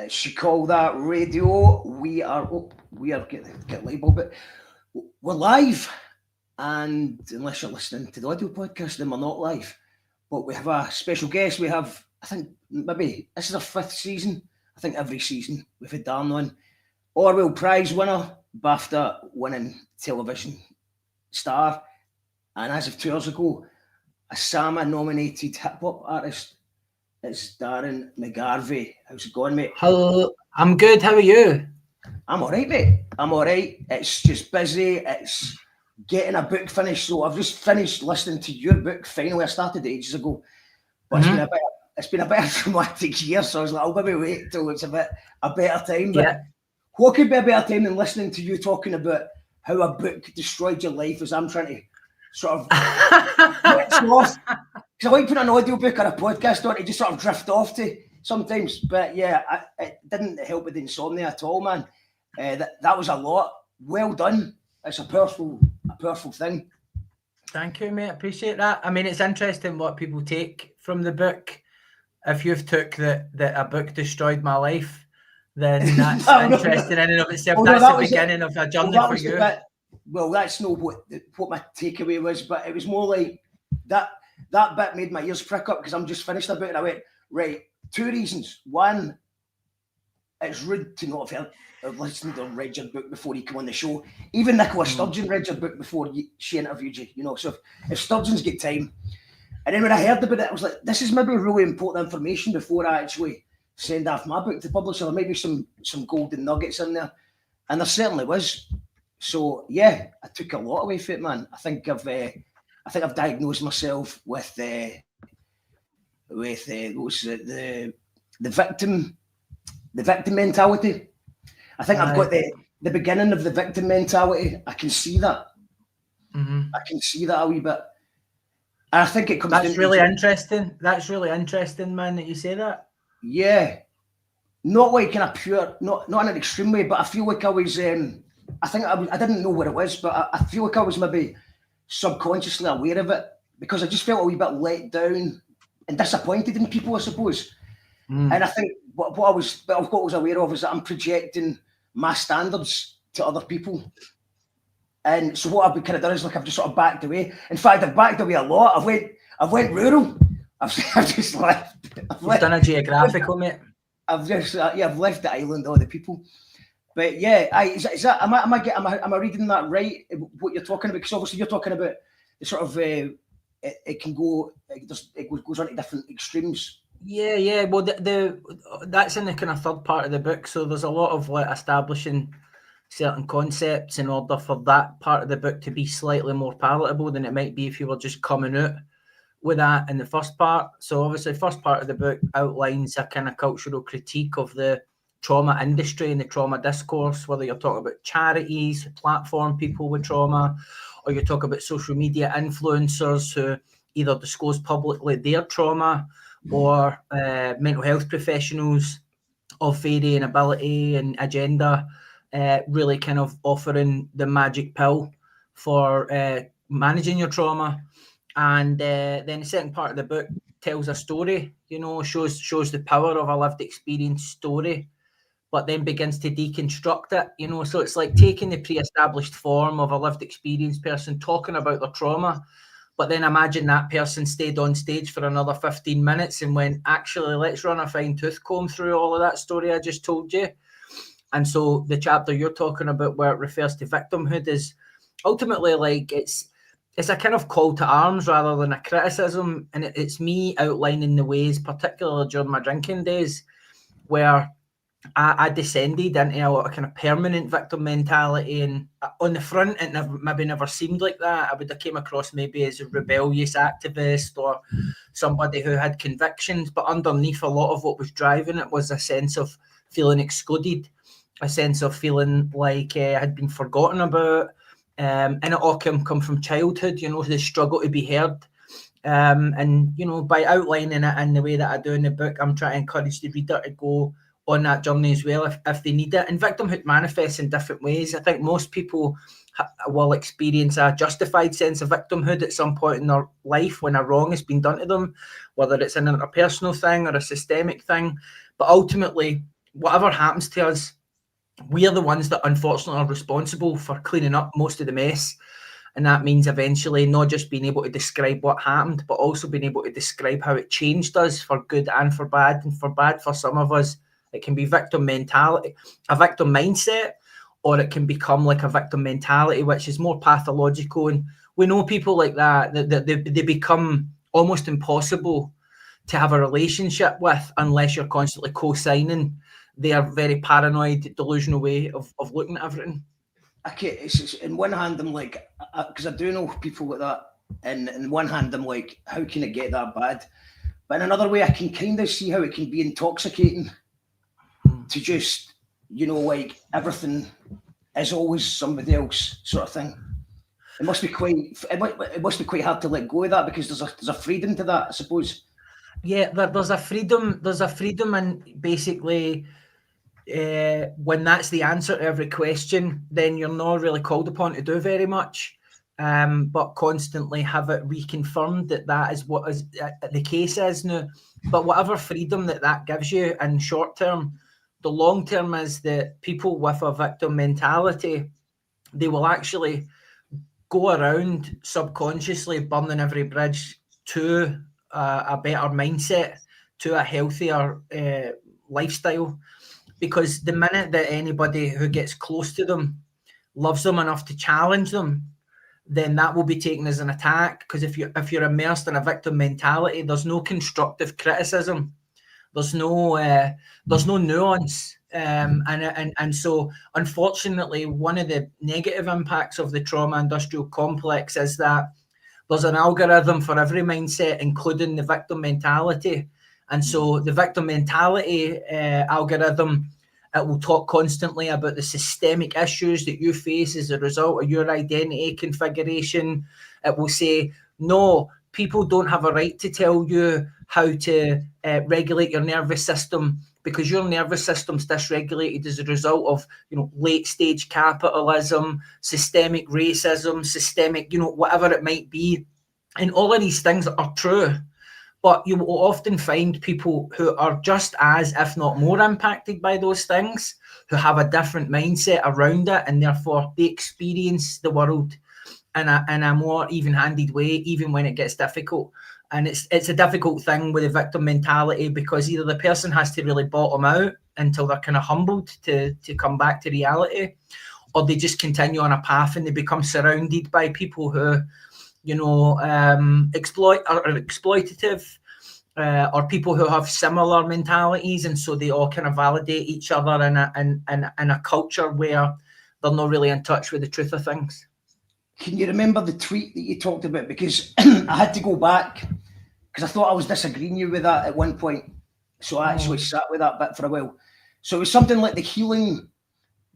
She called that radio. We are get label, but we're live. And unless you're listening to the audio podcast, then we're not live. But we have a special guest. We have, I think, maybe this is our 5th season. I think every season we've had Darren on. Orwell Prize winner, BAFTA winning television star, and as of 2 years ago, a SAMA nominated hip hop artist. It's Darren McGarvey. How's it going, mate? Hello, I'm good. How are you? I'm all right, mate. I'm all right. It's just busy. It's getting a book finished. So I've just finished listening to your book. Finally, I started ages ago, but it's been a bit of a traumatic year. So I was like, I'll maybe wait till it's a better time. But what could be a better time than listening to you talking about how a book destroyed your life? As I'm trying to sort of switch off. Because I like putting an audio book or a podcast on to just sort of drift off to sometimes. But yeah, it didn't help with the insomnia at all, man. That was a lot. Well done. It's a powerful thing. Thank you, mate. Appreciate that. I mean, it's interesting what people take from the book. If you've took that a book destroyed my life, then that's interesting in and of itself. That's the beginning of a journey for you. That's not what my takeaway was, but it was more like that bit made my ears prick up because I'm just finished a book and I went, right, 2 reasons. One, it's rude to not have listened or read your book before you come on the show. Even Nicola Sturgeon read your book before she interviewed you, you know. So if Sturgeon's got time. And then when I heard about it, I was like, this is maybe really important information before I actually send off my book to publisher. There might be some golden nuggets in there. And there certainly was. So yeah, I took a lot away from it, man. I think I've diagnosed myself with the victim mentality. I think I've got the beginning of the victim mentality. I can see that. I can see that a wee bit. And I think it comes. That's really interesting. That's really interesting, man, that you say that. Yeah, not like in a pure, not in an extreme way, but I feel like I was. I didn't know what it was, but I feel like I was maybe subconsciously aware of it because I just felt a wee bit let down and disappointed in people, I suppose. And I think what I was aware of is that I'm projecting my standards to other people. And so what I've kind of done is I've just sort of backed away. In fact, I've backed away a lot. I've went rural. I've just left. You've done a geographical, mate. I've just I've left the island, all the people. But yeah, is that am I reading that right? What you're talking about? Because obviously you're talking about the sort of it goes on to different extremes. Yeah. Well, that's in the kind of third part of the book. So there's a lot of establishing certain concepts in order for that part of the book to be slightly more palatable than it might be if you were just coming out with that in the first part. So obviously, first part of the book outlines a kind of cultural critique of the trauma industry and the trauma discourse, whether you're talking about charities, platform people with trauma, or you talk about social media influencers who either disclose publicly their trauma or mental health professionals of varying ability and agenda, really kind of offering the magic pill for managing your trauma. And then the second part of the book tells a story, shows the power of a lived experience story, but then begins to deconstruct it, so it's like taking the pre-established form of a lived experience person talking about their trauma, but then imagine that person stayed on stage for another 15 minutes and went, actually, let's run a fine tooth comb through all of that story I just told you. And so the chapter you're talking about where it refers to victimhood is ultimately like it's a kind of call to arms rather than a criticism. And it's me outlining the ways, particularly during my drinking days, where I descended into a kind of permanent victim mentality, and on the front it never seemed like that. I would have came across maybe as a rebellious activist or somebody who had convictions, but underneath a lot of what was driving it was a sense of feeling excluded, a sense of feeling like I had been forgotten about, and it all come from childhood, the struggle to be heard. And by outlining it in the way that I do in the book, I'm trying to encourage the reader to go on that journey as well if they need it. And victimhood manifests in different ways. I think most people will experience a justified sense of victimhood at some point in their life when a wrong has been done to them, whether it's an interpersonal thing or a systemic thing. But ultimately, whatever happens to us, we are the ones that unfortunately are responsible for cleaning up most of the mess. And that means eventually not just being able to describe what happened, but also being able to describe how it changed us for good and for bad. And for bad, for some of us, it can be victim mentality, a victim mindset, or it can become like a victim mentality, which is more pathological. And we know people like that they become almost impossible to have a relationship with unless you're constantly co-signing their very paranoid, delusional way of looking at everything. Okay, it's in one hand I'm like, because I do know people like that, and in one hand I'm like, how can it get that bad? But in another way, I can kind of see how it can be intoxicating to just, like everything is always somebody else sort of thing. It must be quite hard to let go of that, because there's a freedom to that, I suppose. Yeah, there's a freedom, and basically, when that's the answer to every question, then you're not really called upon to do very much, but constantly have it reconfirmed that is what is the case is now. But whatever freedom that gives you in short term, the long term is that people with a victim mentality, they will actually go around subconsciously burning every bridge to a better mindset, to a healthier lifestyle. Because the minute that anybody who gets close to them loves them enough to challenge them, then that will be taken as an attack. Because if you're immersed in a victim mentality, there's no constructive criticism, there's no nuance, and so unfortunately, one of the negative impacts of the trauma industrial complex is that there's an algorithm for every mindset, including the victim mentality. And so the victim mentality algorithm, it will talk constantly about the systemic issues that you face as a result of your identity configuration. It will say, no, people don't have a right to tell you how to regulate your nervous system, because your nervous system's dysregulated as a result of, late stage capitalism, systemic racism, systemic, whatever it might be. And all of these things are true. But you will often find people who are just as, if not more, impacted by those things, who have a different mindset around it, and therefore they experience the world in a more even-handed way, even when it gets difficult. And it's a difficult thing with the victim mentality, because either the person has to really bottom out until they're kind of humbled to come back to reality, or they just continue on a path and they become surrounded by people who, exploit or are exploitative, or people who have similar mentalities, and so they all kind of validate each other in a culture where they're not really in touch with the truth of things. Can you remember the tweet that you talked about? Because I had to go back, because I thought I was disagreeing you with that at one point. So I actually sat with that bit for a while. So it was something like the healer.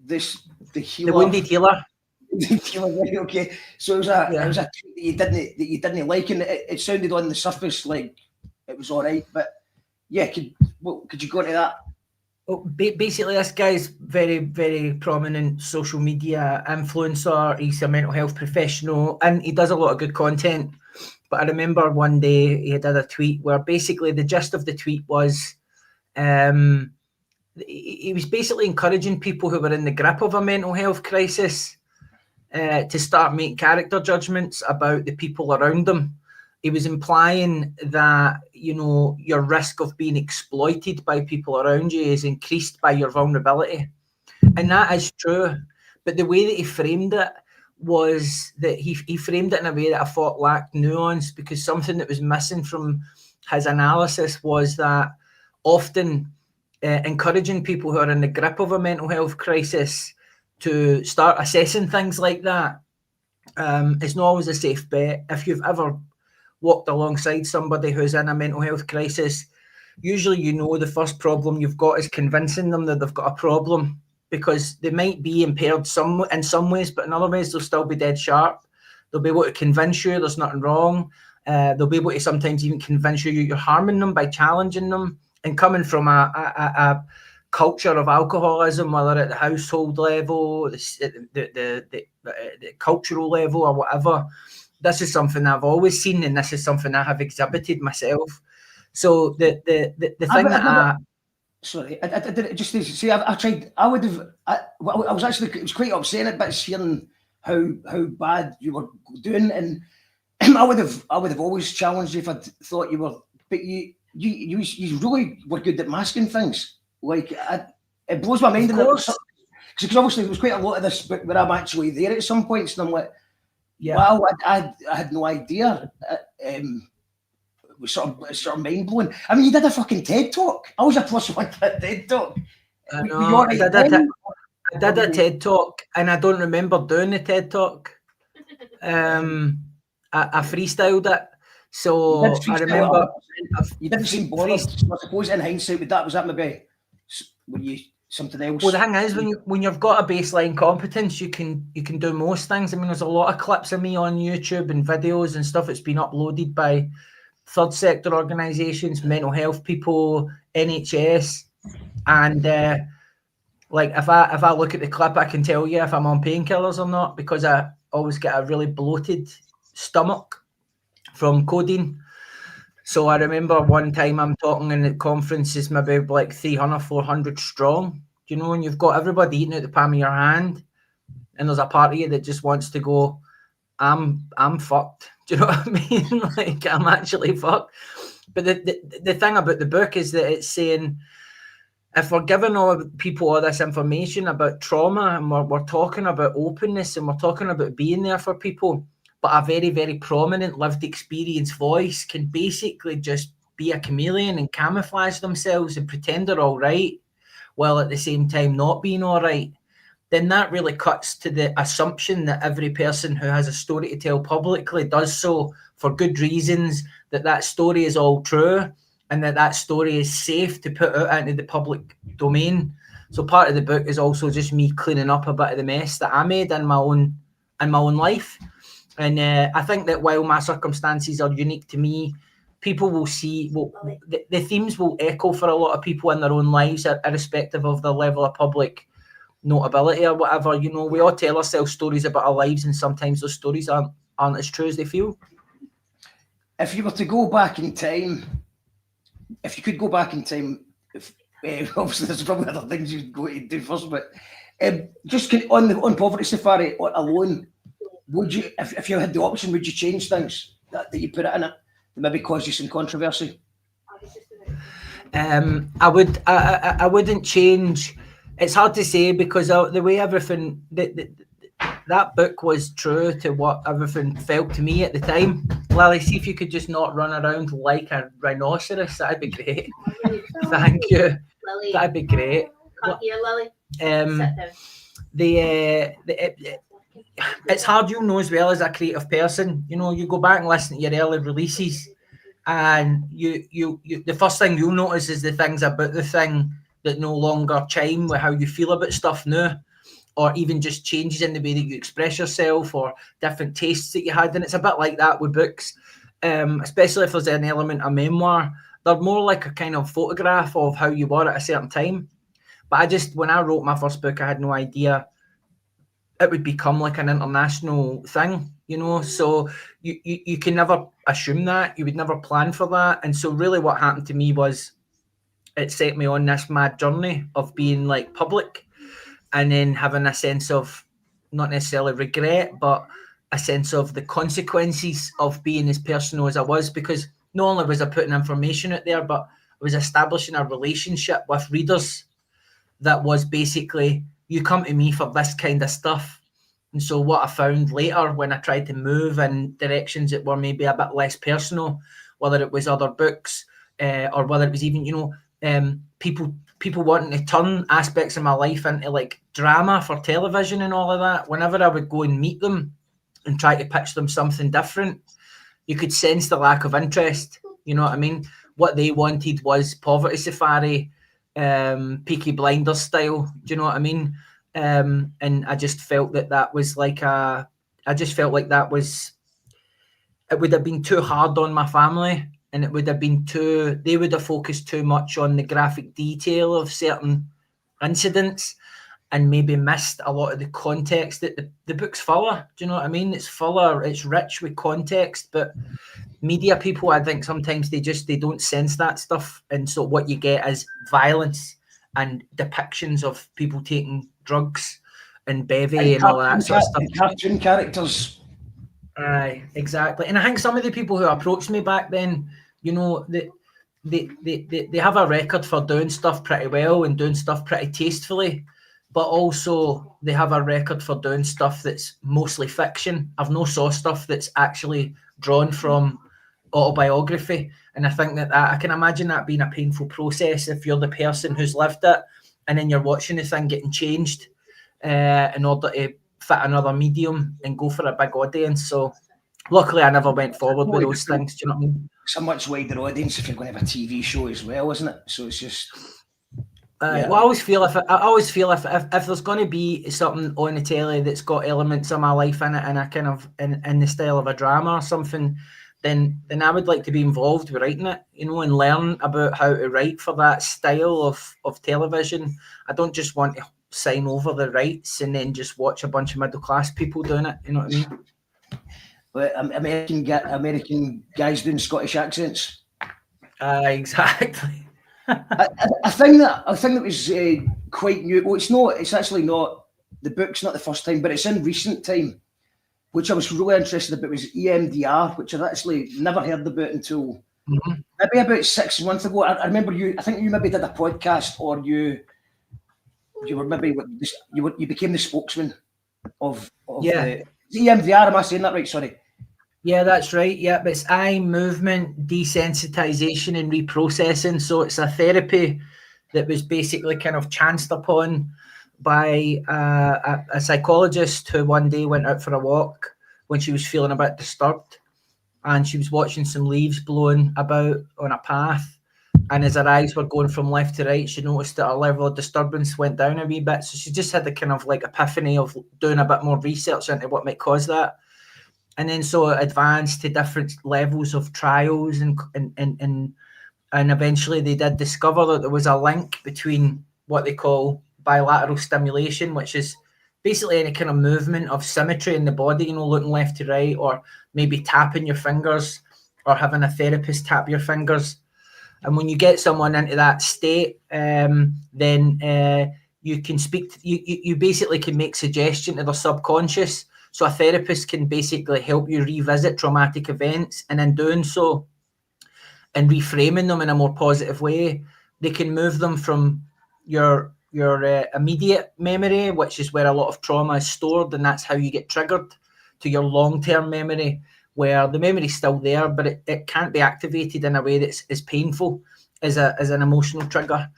The wounded healer. Right, okay. So it was a tweet that you didn't like, and it sounded on the surface like it was all right. But yeah, could you go into that? Well, basically, this guy's very, very prominent social media influencer. He's a mental health professional, and he does a lot of good content. But I remember one day he did a tweet where basically the gist of the tweet was, he was basically encouraging people who were in the grip of a mental health crisis to start making character judgments about the people around them. He was implying that, your risk of being exploited by people around you is increased by your vulnerability. And that is true. But the way that he framed it was that he framed it in a way that I thought lacked nuance, because something that was missing from his analysis was that often encouraging people who are in the grip of a mental health crisis to start assessing things like that is not always a safe bet. If you've ever walked alongside somebody who's in a mental health crisis, usually the first problem you've got is convincing them that they've got a problem, because they might be impaired in some ways, but in other ways they'll still be dead sharp. They'll be able to convince you there's nothing wrong. They'll be able to sometimes even convince you you're harming them by challenging them. And coming from a culture of alcoholism, whether at the household level, the cultural level, or whatever, this is something I've always seen, and this is something I have exhibited myself. So the thing Sorry, I did just see. I tried. I would have. I was actually. It was quite upsetting at bits hearing how bad you were doing, and I would have always challenged you if I'd thought you were. But you really were good at masking things. Like it blows my mind. Because obviously there was quite a lot of this book where I'm actually there at some points, and I'm like, wow, I had no idea. It was sort of mind blowing. I mean, you did a fucking TED talk. I was a +1 for a TED talk. I know. I did a TED talk, and I don't remember doing the TED talk. I freestyled it. So I remember you didn't seem bothered. I suppose in hindsight with that, was that maybe were you something else? Well, the thing is, when you've got a baseline competence, you can do most things. I mean, there's a lot of clips of me on YouTube and videos and stuff that's been uploaded by third sector organisations, mental health people, NHS, and like if I look at the clip, I can tell you if I'm on painkillers or not, because I always get a really bloated stomach from codeine. So I remember one time I'm talking in the conferences, maybe like 300, 400 strong. You know, when you've got everybody eating at the palm of your hand, and there's a part of you that just wants to go, I'm fucked. Do you know what I mean? Like, I'm actually fucked. But the thing about the book is that it's saying, if we're giving all people all this information about trauma, and we're talking about openness, and we're talking about being there for people, but a very, very prominent lived experience voice can basically just be a chameleon and camouflage themselves and pretend they're all right, while at the same time not being all right, then that really cuts to the assumption that every person who has a story to tell publicly does so for good reasons, that story is all true, and that story is safe to put out into the public domain. So part of the book is also just me cleaning up a bit of the mess that I made in my own life. And I think that while my circumstances are unique to me, people will see, the themes will echo for a lot of people in their own lives, irrespective of the level of public notability or whatever. You know, we all tell ourselves stories about our lives, and sometimes those stories aren't as true as they feel. If you were to go back in time, if you could go back in time, obviously there's probably other things you'd go to do first, but just on Poverty Safari alone, would you, if you had the option, would you change things that you put it in it that maybe cause you some controversy? I wouldn't change. It's hard to say, because the way everything that book was true to what everything felt to me at the time. Lily, see if you could just not run around like a rhinoceros. That'd be great. Thank you. Lily, that'd be great. Come here, Lily. Sit down. It's hard, you know, as well as a creative person. You know, you go back and listen to your early releases, and you the first thing you'll notice is the things about the thing that no longer chime with how you feel about stuff now, or even just changes in the way that you express yourself, or different tastes that you had. And it's a bit like that with books, especially if there's an element of memoir. They're more like a kind of photograph of how you were at a certain time. But when I wrote my first book, I had no idea it would become like an international thing, you know. So you can never assume that. You would never plan for that. And so really what happened to me was, it set me on this mad journey of being like public, and then having a sense of not necessarily regret, but a sense of the consequences of being as personal as I was, because not only was I putting information out there, but I was establishing a relationship with readers that was basically, you come to me for this kind of stuff. And so what I found later, when I tried to move in directions that were maybe a bit less personal, whether it was other books, or whether it was even, you know, people wanting to turn aspects of my life into like drama for television and all of that, whenever I would go and meet them and try to pitch them something different, you could sense the lack of interest. You know what I mean? What they wanted was Poverty Safari, Peaky Blinders style. Do you know what I mean? And I just felt that was like it would have been too hard on my family, and it would have been they would have focused too much on the graphic detail of certain incidents. and maybe missed a lot of the context that the book's full of. Do you know what I mean? It's full of, it's rich with context, but media people, I think sometimes they don't sense that stuff. And so what you get is violence and depictions of people taking drugs and bevy and all that sort of stuff. Cartoon characters. Aye, exactly. And I think some of the people who approached me back then, you know, they have a record for doing stuff pretty well and doing stuff pretty tastefully, but also they have a record for doing stuff that's mostly fiction. I've no saw stuff that's actually drawn from autobiography, and I think that I can imagine that being a painful process if you're the person who's lived it, and then you're watching the thing getting changed in order to fit another medium and go for a big audience. So luckily I never went forward with those things. Do you know what I mean? It's a much wider audience if you're going to have a TV show as well, isn't it? So it's just Well, I always feel if there's going to be something on the telly that's got elements of my life in it, and a kind of in the style of a drama or something, then I would like to be involved with writing it, you know, and learn about how to write for that style of television. I don't just want to sign over the rights and then just watch a bunch of middle class people doing it. You know what I mean? Well, American guys doing Scottish accents. Exactly. I think that was quite new. Well, it's not. It's actually not. The book's not the first time, but it's in recent time, which I was really interested about. Was EMDR, which I'd actually never heard about until maybe about 6 months ago. I remember you. I think you maybe did a podcast, or you were maybe you became the spokesman of the EMDR. Am I saying that right? Sorry. Yeah, that's right. Yeah, but it's eye movement desensitization and reprocessing. So it's a therapy that was basically kind of chanced upon by a psychologist who one day went out for a walk when she was feeling a bit disturbed, and she was watching some leaves blowing about on a path. And as her eyes were going from left to right, she noticed that her level of disturbance went down a wee bit. So she just had the kind of like epiphany of doing a bit more research into what might cause that. And then so it advanced to different levels of trials, and eventually they did discover that there was a link between what they call bilateral stimulation, which is basically any kind of movement of symmetry in the body, you know, looking left to right, or maybe tapping your fingers, or having a therapist tap your fingers. And when you get someone into that state, then you can speak. You basically can make suggestion to their subconscious. So a therapist can basically help you revisit traumatic events, and in doing so, and reframing them in a more positive way, they can move them from your immediate memory, which is where a lot of trauma is stored, and that's how you get triggered, to your long-term memory, where the memory is still there, but it can't be activated in a way that's as painful as an emotional trigger.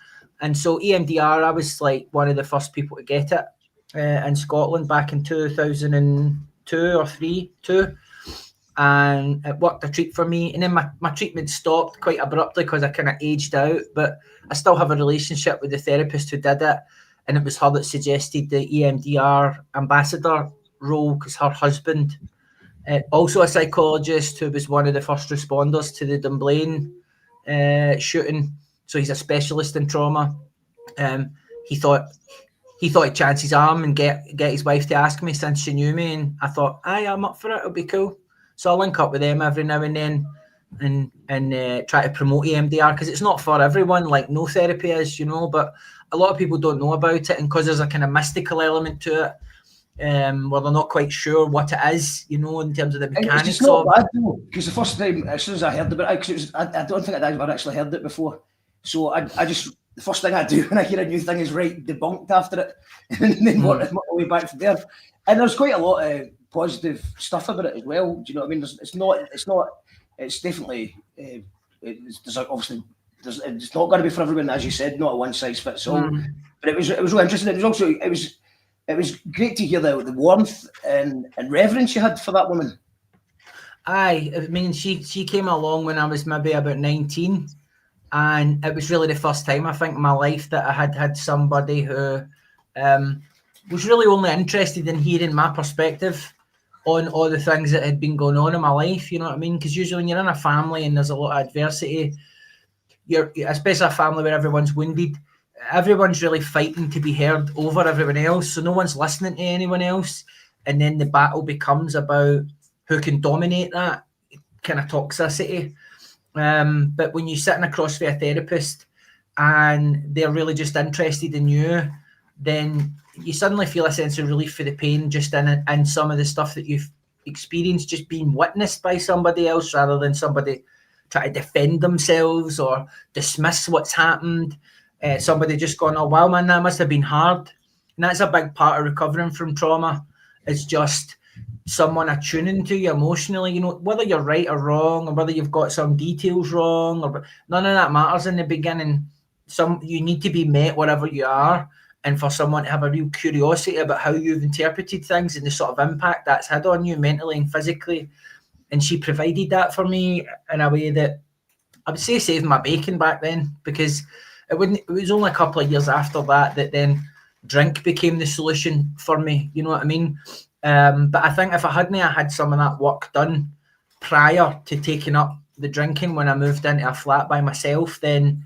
And so EMDR, I was like one of the first people to get it. In Scotland back in 2002 or 3, and it worked a treat for me. And then my treatment stopped quite abruptly because I kind of aged out, but I still have a relationship with the therapist who did it, and it was her that suggested the EMDR ambassador role, because her husband, also a psychologist who was one of the first responders to the Dunblane shooting, so he's a specialist in trauma. He thought he'd chance his arm and get his wife to ask me, since she knew me, and I thought, I'm up for it, it'll be cool. So I'll link up with them every now and then and try to promote EMDR, because it's not for everyone, like no therapy is, you know, but a lot of people don't know about it, and because there's a kind of mystical element to it, where they're not quite sure what it is, you know, in terms of the mechanics. It's not bad though, because the first time, as soon as I heard about it, because I don't think I'd ever actually heard it before, so I just, the first thing I do when I hear a new thing is write debunked after it, and then work my way back from there. And there's quite a lot of positive stuff about it as well. Do you know what I mean? It's definitely, it's not going to be for everyone, as you said, not a one size fits all. But it was really interesting. It was great to hear the warmth and reverence you had for that woman. I mean, she came along when I was maybe about 19. And it was really the first time, I think, in my life that I had somebody who was really only interested in hearing my perspective on all the things that had been going on in my life, you know what I mean? Because usually when you're in a family and there's a lot of adversity, especially a family where everyone's wounded, everyone's really fighting to be heard over everyone else, so no one's listening to anyone else, and then the battle becomes about who can dominate that kind of toxicity. But when you're sitting across from a therapist and they're really just interested in you, then you suddenly feel a sense of relief for the pain just in some of the stuff that you've experienced, just being witnessed by somebody else rather than somebody try to defend themselves or dismiss what's happened. Somebody just going, oh wow man, that must have been hard. And that's a big part of recovering from trauma. It's just someone attuning to you emotionally, you know, whether you're right or wrong, or whether you've got some details wrong, or none of that matters in the beginning. You need to be met wherever you are, and for someone to have a real curiosity about how you've interpreted things and the sort of impact that's had on you mentally and physically. And she provided that for me in a way that I would say saved my bacon back then, because it was only a couple of years after that then drink became the solution for me, you know what I mean? But I think if I hadn't had some of that work done prior to taking up the drinking when I moved into a flat by myself, then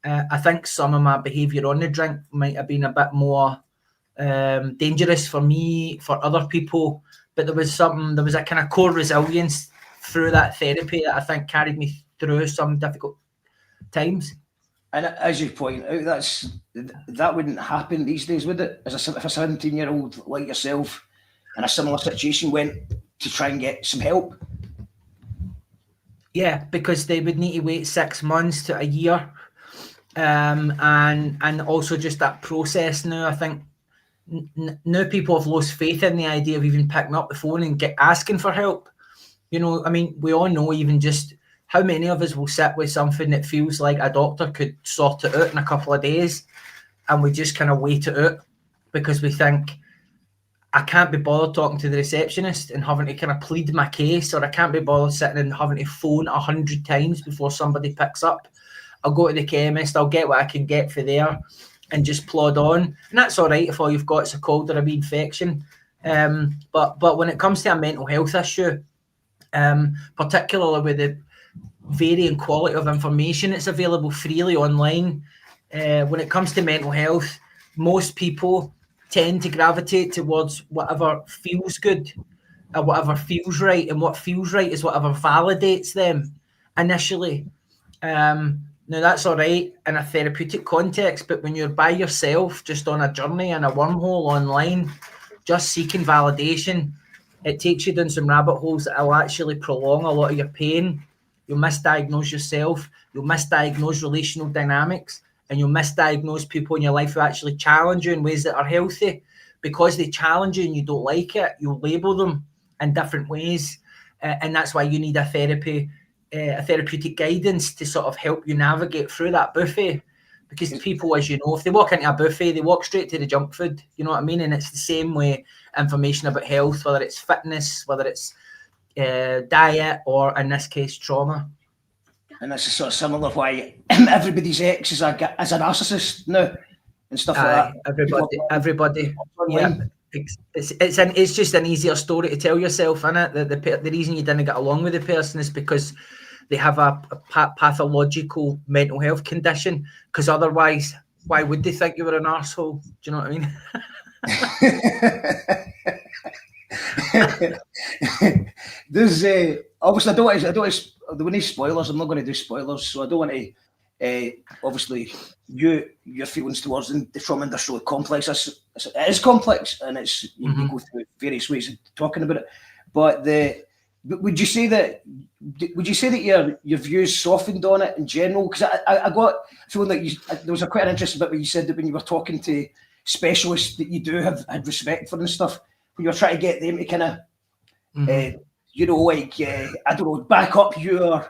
I think some of my behaviour on the drink might have been a bit more dangerous for me, for other people. But there was a kind of core resilience through that therapy that I think carried me through some difficult times. And as you point out, that wouldn't happen these days, would it? If a 17-year-old like yourself in a similar situation went to try and get some help? Yeah, because they would need to wait 6 months to a year. And also just that process now, I think now people have lost faith in the idea of even picking up the phone and asking for help. You know, I mean, we all know even just how many of us will sit with something that feels like a doctor could sort it out in a couple of days, and we just kind of wait it out because we think, I can't be bothered talking to the receptionist and having to kind of plead my case, or I can't be bothered sitting and having to phone 100 times before somebody picks up. I'll go to the chemist, I'll get what I can get for there and just plod on. And that's all right if all you've got is a cold or a wee infection. But when it comes to a mental health issue, particularly with the varying quality of information that's available freely online, when it comes to mental health, most people tend to gravitate towards whatever feels good or whatever feels right, and what feels right is whatever validates them initially. Now that's all right in a therapeutic context, but when you're by yourself, just on a journey in a wormhole online, just seeking validation, it takes you down some rabbit holes that will actually prolong a lot of your pain. You'll misdiagnose yourself, you'll misdiagnose relational dynamics, and you'll misdiagnose people in your life who actually challenge you in ways that are healthy. Because they challenge you and you don't like it, you'll label them in different ways. And that's why you need a therapeutic guidance to sort of help you navigate through that buffet. Because people, as you know, if they walk into a buffet, they walk straight to the junk food, you know what I mean? And it's the same way information about health, whether it's fitness, whether it's diet, or in this case, trauma. And that's sort of similar why everybody's ex is a narcissist now and stuff like that. Everybody. Yeah. It's just an easier story to tell yourself, innit? The reason you didn't get along with the person is because they have a pathological mental health condition, because otherwise, why would they think you were an arsehole? Do you know what I mean? There's obviously I don't want to spoilers. I'm not going to do spoilers, so I don't want to obviously your feelings towards the trauma industrial complex. It is complex, and it's you go through various ways of talking about it. But would you say that your views softened on it in general? Because I got feeling that there was quite an interesting bit where you said that when you were talking to specialists that you had respect for and stuff, when you were trying to get them to kind of I don't know, back up your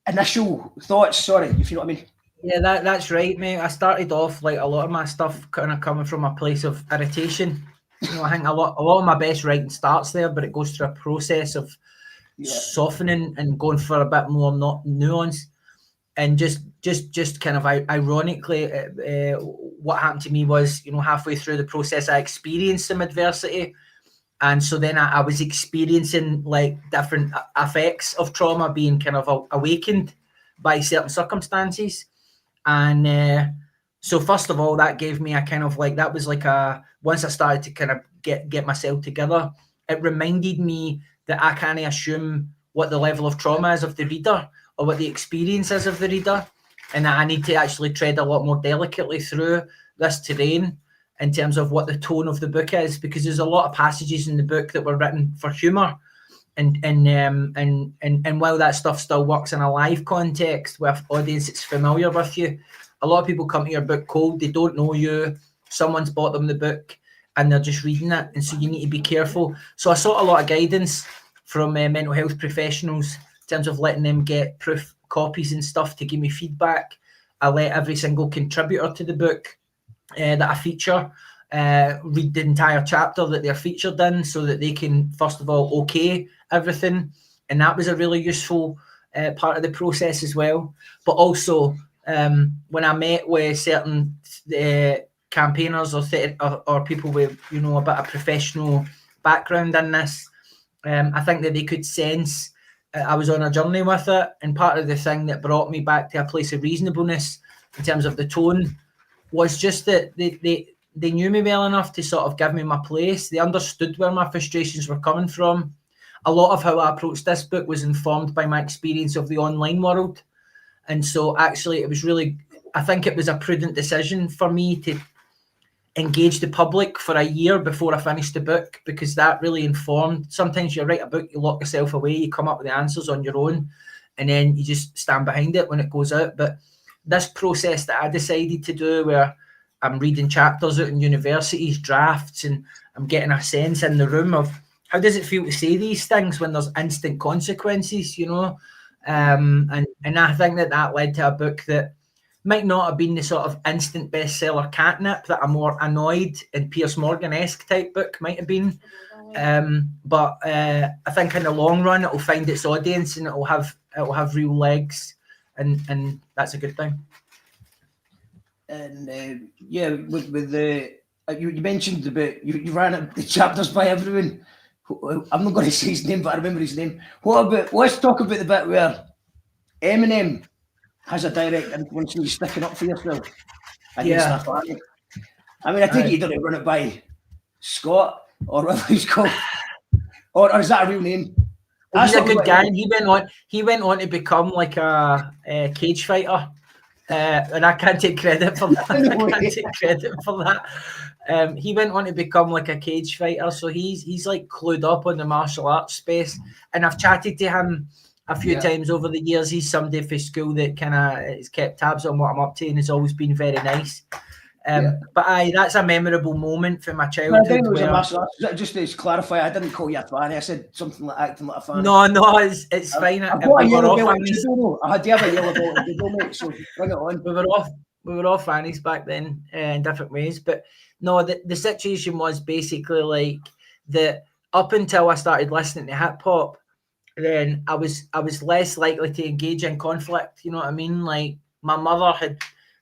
initial thoughts. Sorry, if you know what I mean. Yeah, that's right, mate. I started off like a lot of my stuff kind of coming from a place of irritation. You know, I think a lot of my best writing starts there, but it goes through a process of softening and going for a bit more nuance. And just kind of ironically, what happened to me was, you know, halfway through the process, I experienced some adversity. And so then I was experiencing like different effects of trauma being kind of awakened by certain circumstances. And so first of all, that gave me a kind of like, that was like once I started to kind of get myself together, it reminded me that I can't assume what the level of trauma is of the reader or what the experience is of the reader, and that I need to actually tread a lot more delicately through this terrain in terms of what the tone of the book is, because there's a lot of passages in the book that were written for humour, and while that stuff still works in a live context with audience that's familiar with you, a lot of people come to your book cold. They don't know you. Someone's bought them the book and they're just reading it, and so you need to be careful. So I sought a lot of guidance from mental health professionals in terms of letting them get proof copies and stuff to give me feedback. I let every single contributor to the book that I feature read the entire chapter that they're featured in, so that they can first of all okay everything, and that was a really useful part of the process as well. But also when I met with certain campaigners or people with, you know, a bit of professional background in this, I think that they could sense I was on a journey with it, and part of the thing that brought me back to a place of reasonableness in terms of the tone was just that they knew me well enough to sort of give me my place. They understood where my frustrations were coming from. A lot of how I approached this book was informed by my experience of the online world. And so actually it was really, I think it was a prudent decision for me to engage the public for a year before I finished the book, because that really informed. Sometimes you write a book, you lock yourself away, you come up with the answers on your own, and then you just stand behind it when it goes out. But this process that I decided to do, where I'm reading chapters out in universities, drafts, and I'm getting a sense in the room of how does it feel to say these things when there's instant consequences, you know? And I think that led to a book that might not have been the sort of instant bestseller catnip that a more annoyed and Piers Morgan-esque type book might have been. But I think in the long run it'll find its audience, and it'll have real legs, and that's a good thing. And yeah, with the you mentioned about you ran up the chapters by everyone. I'm not going to say his name, but I remember his name. Let's talk about the bit where Eminem has a direct influence and you're sticking up for yourself against a fan. I mean, I think you don't run it by Scott or whatever he's called, or is that a real name? He's a good guy. He went on to become like a cage fighter. And I can't take credit for that. He went on to become like a cage fighter, so he's like clued up on the martial arts space. And I've chatted to him a few times over the years. He's somebody for school that kind of has kept tabs on what I'm up to, and has always been very nice. But that's a memorable moment for my childhood. I was a martial arts. Just to clarify, I didn't call you a fan. I said something like acting like a fan. No, it's fine. I had yellow belt in judo. I had a yellow belt in judo, mate, so bring it on. We were all fannies back then in different ways. But no, the situation was basically like that up until I started listening to hip hop, then I was less likely to engage in conflict. You know what I mean? Like my mother had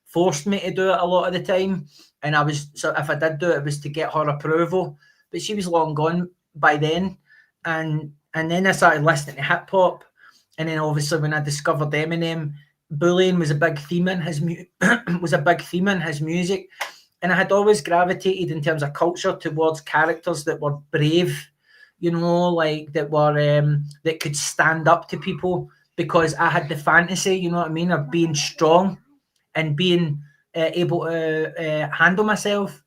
forced me to do it a lot of the time, and so if I did do it, it was to get her approval. But she was long gone by then, and then I started listening to hip hop, and then obviously when I discovered Eminem, bullying was a big theme in his music, and I had always gravitated in terms of culture towards characters that were brave, you know, like that were that could stand up to people, because I had the fantasy, you know what I mean, of being strong and being able to handle myself.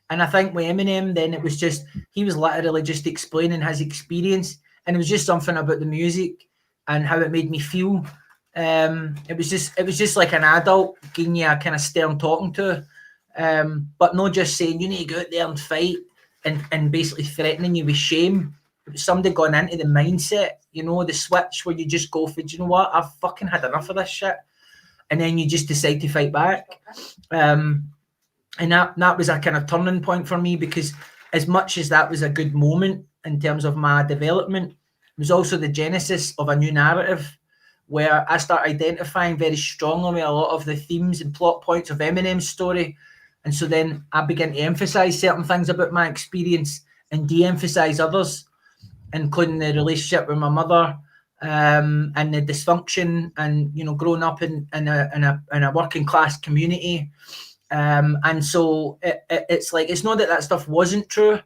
And I think with Eminem, then it was just, he was literally just explaining his experience, and it was just something about the music and how it made me feel. It was just like an adult giving you a kind of stern talking to, but not just saying you need to go out there and fight and basically threatening you with shame. It was somebody going into the mindset, you know, the switch where you just go for, do you know what, I've fucking had enough of this shit. And then you just decide to fight back. And that was a kind of turning point for me, because as much as that was a good moment in terms of my development, it was also the genesis of a new narrative where I start identifying very strongly with a lot of the themes and plot points of Eminem's story. And so then I began to emphasize certain things about my experience and de-emphasize others, including the relationship with my mother, and the dysfunction, and growing up in a working class community, and so it's like, it's not that stuff wasn't true,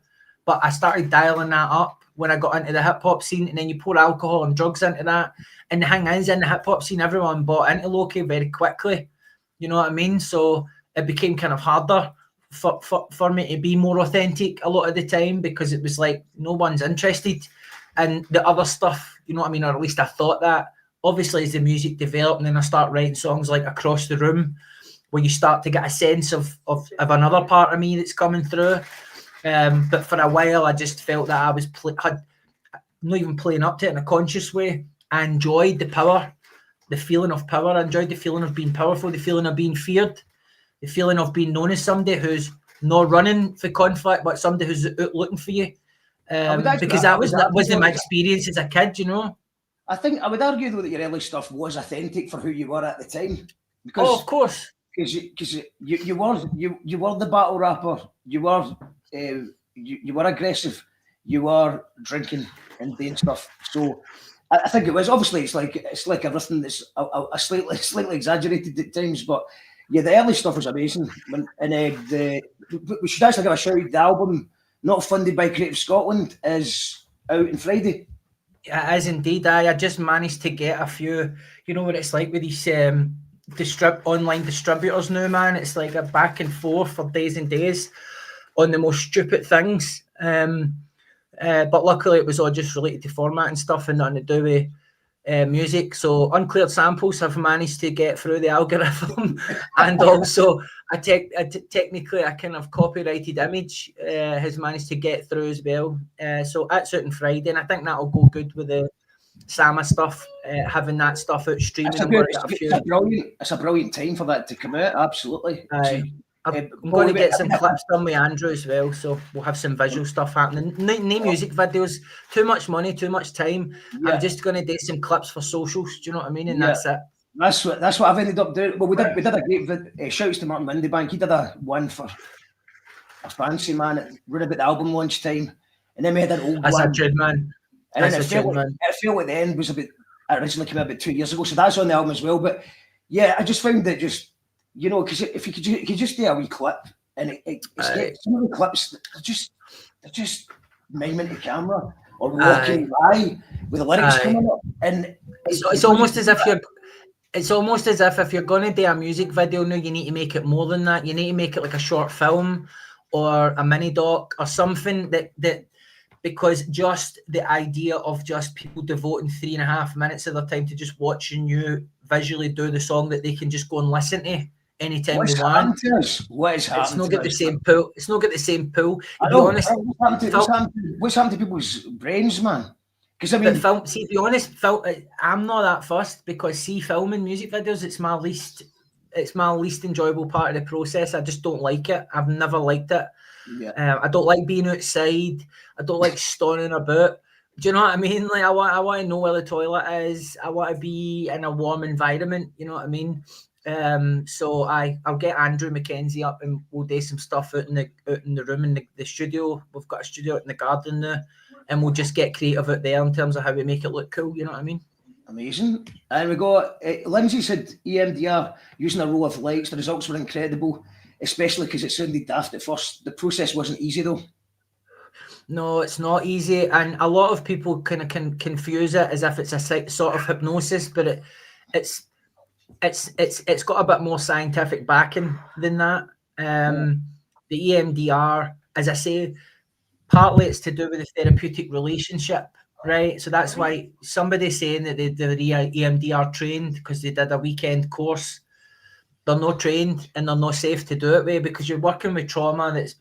but I started dialing that up when I got into the hip hop scene. And then you pour alcohol and drugs into that, and the thing is, in the hip hop scene, everyone bought into Loki very quickly. You know what I mean? So it became kind of harder for me to be more authentic a lot of the time, because it was like no one's interested in the other stuff. You know what I mean? Or at least I thought that. Obviously, as the music developed, and then I start writing songs like Across the Room, where you start to get a sense of another part of me that's coming through. But for a while, I just felt that I was not even playing up to it in a conscious way. I enjoyed the power, the feeling of power. I enjoyed the feeling of being powerful, the feeling of being feared, the feeling of being known as somebody who's not running for conflict, but somebody who's out looking for you. Because that wasn't my experience as a kid, I think I would argue, though, that your early stuff was authentic for who you were at the time. Because, of course. Because you were the battle rapper. You were aggressive. You were drinking and doing stuff. So I think it was, obviously it's like everything that's a slightly exaggerated at times, but yeah, the early stuff was amazing. We should actually give a shout out. The album, not funded by Creative Scotland, is out on Friday. It is indeed. I just managed to get a few. You know what it's like with these online distributors now, man. It's like a back and forth for days and days on the most stupid things. But luckily it was all just related to format and stuff, and nothing to do with music. So Uncleared Samples have managed to get through the algorithm, and also technically a kind of copyrighted image has managed to get through as well. So that's out on Friday, and I think that'll go good with the Sama stuff, having that stuff out streaming. It's a brilliant time for that to come out. Absolutely. I'm going to get some clips done with Andrew as well, so we'll have some visual stuff happening. No music videos, too much money, too much time. Yeah. I'm just going to do some clips for socials. Do you know what I mean? And that's it. That's what I've ended up doing. Well, we did a great shouts to Martin Windybank. He did one for a fancy man right about the album launch time, and then we had an old that's one. That's a good man. And then it felt like the end was originally came out about 2 years ago, so that's on the album as well. But yeah, I just found that just, because if you could just do a wee clip, and some of the clips they're just miming the camera or walking by with the lyrics coming up, and it's almost as if you're. It's almost as if you're going to do a music video now, you need to make it more than that. You need to make it like a short film or a mini doc or something that because just the idea of just people devoting 3.5 minutes of their time to just watching you visually do the song that they can just go and listen to anytime they want. What is happening? It's not got the same pull. It's not got the same pull. To be honest, what's happened to people's brains, man? Because I mean, to be honest, I'm not that fussed, because filming music videos, it's my least enjoyable part of the process. I just don't like it. I've never liked it. Yeah. I don't like being outside. I don't like stoning about. Do you know what I mean? Like I want to know where the toilet is. I want to be in a warm environment. You know what I mean? So I'll get Andrew McKenzie up, and we'll do some stuff out in the room in the studio. We've got a studio out in the garden now, and we'll just get creative out there in terms of how we make it look cool. You know what I mean? Amazing. And we got Lindsay said EMDR using a row of lights. The results were incredible, especially because it sounded daft at first. The process wasn't easy though. No, it's not easy, and a lot of people kind of can confuse it as if it's a sort of hypnosis, but it's got a bit more scientific backing than that. The EMDR, as I say, partly it's to do with the therapeutic relationship, right? So that's why somebody saying that they're EMDR trained because they did a weekend course, they're not trained and they're not safe to do it with, because you're working with trauma that's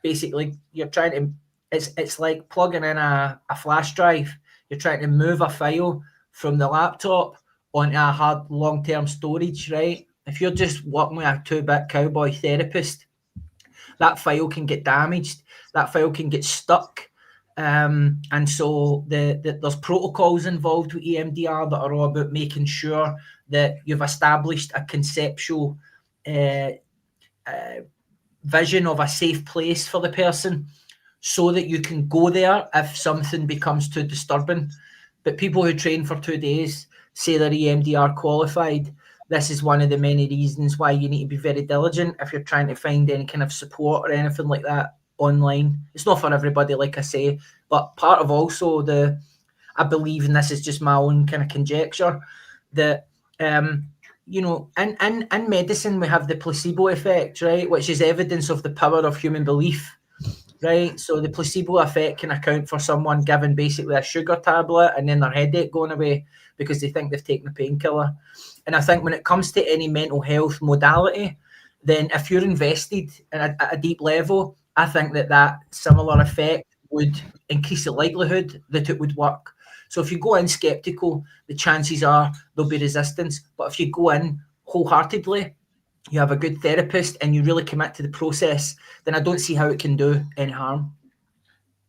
basically, you're trying to, it's like plugging in a flash drive. You're trying to move a file from the laptop onto a hard long-term storage, right? If you're just working with a 2-bit cowboy therapist, that file can get damaged, that file can get stuck. And so there's protocols involved with EMDR that are all about making sure that you've established a conceptual vision of a safe place for the person, so that you can go there if something becomes too disturbing. but people who train for 2 days say they're EMDR qualified. This is one of the many reasons why you need to be very diligent if you're trying to find any kind of support or anything like that online. It's not for everybody, like I say, but part of also I believe, and this is just my own kind of conjecture, that you know, in medicine we have the placebo effect, right, which is evidence of the power of human belief, right? So the placebo effect can account for someone given basically a sugar tablet and then their headache going away because they think they've taken a painkiller. And I think when it comes to any mental health modality, then if you're invested at a deep level, I think that similar effect would increase the likelihood that it would work. So if you go in skeptical, the chances are there'll be resistance. But if you go in wholeheartedly, you have a good therapist and you really commit to the process, then I don't see how it can do any harm.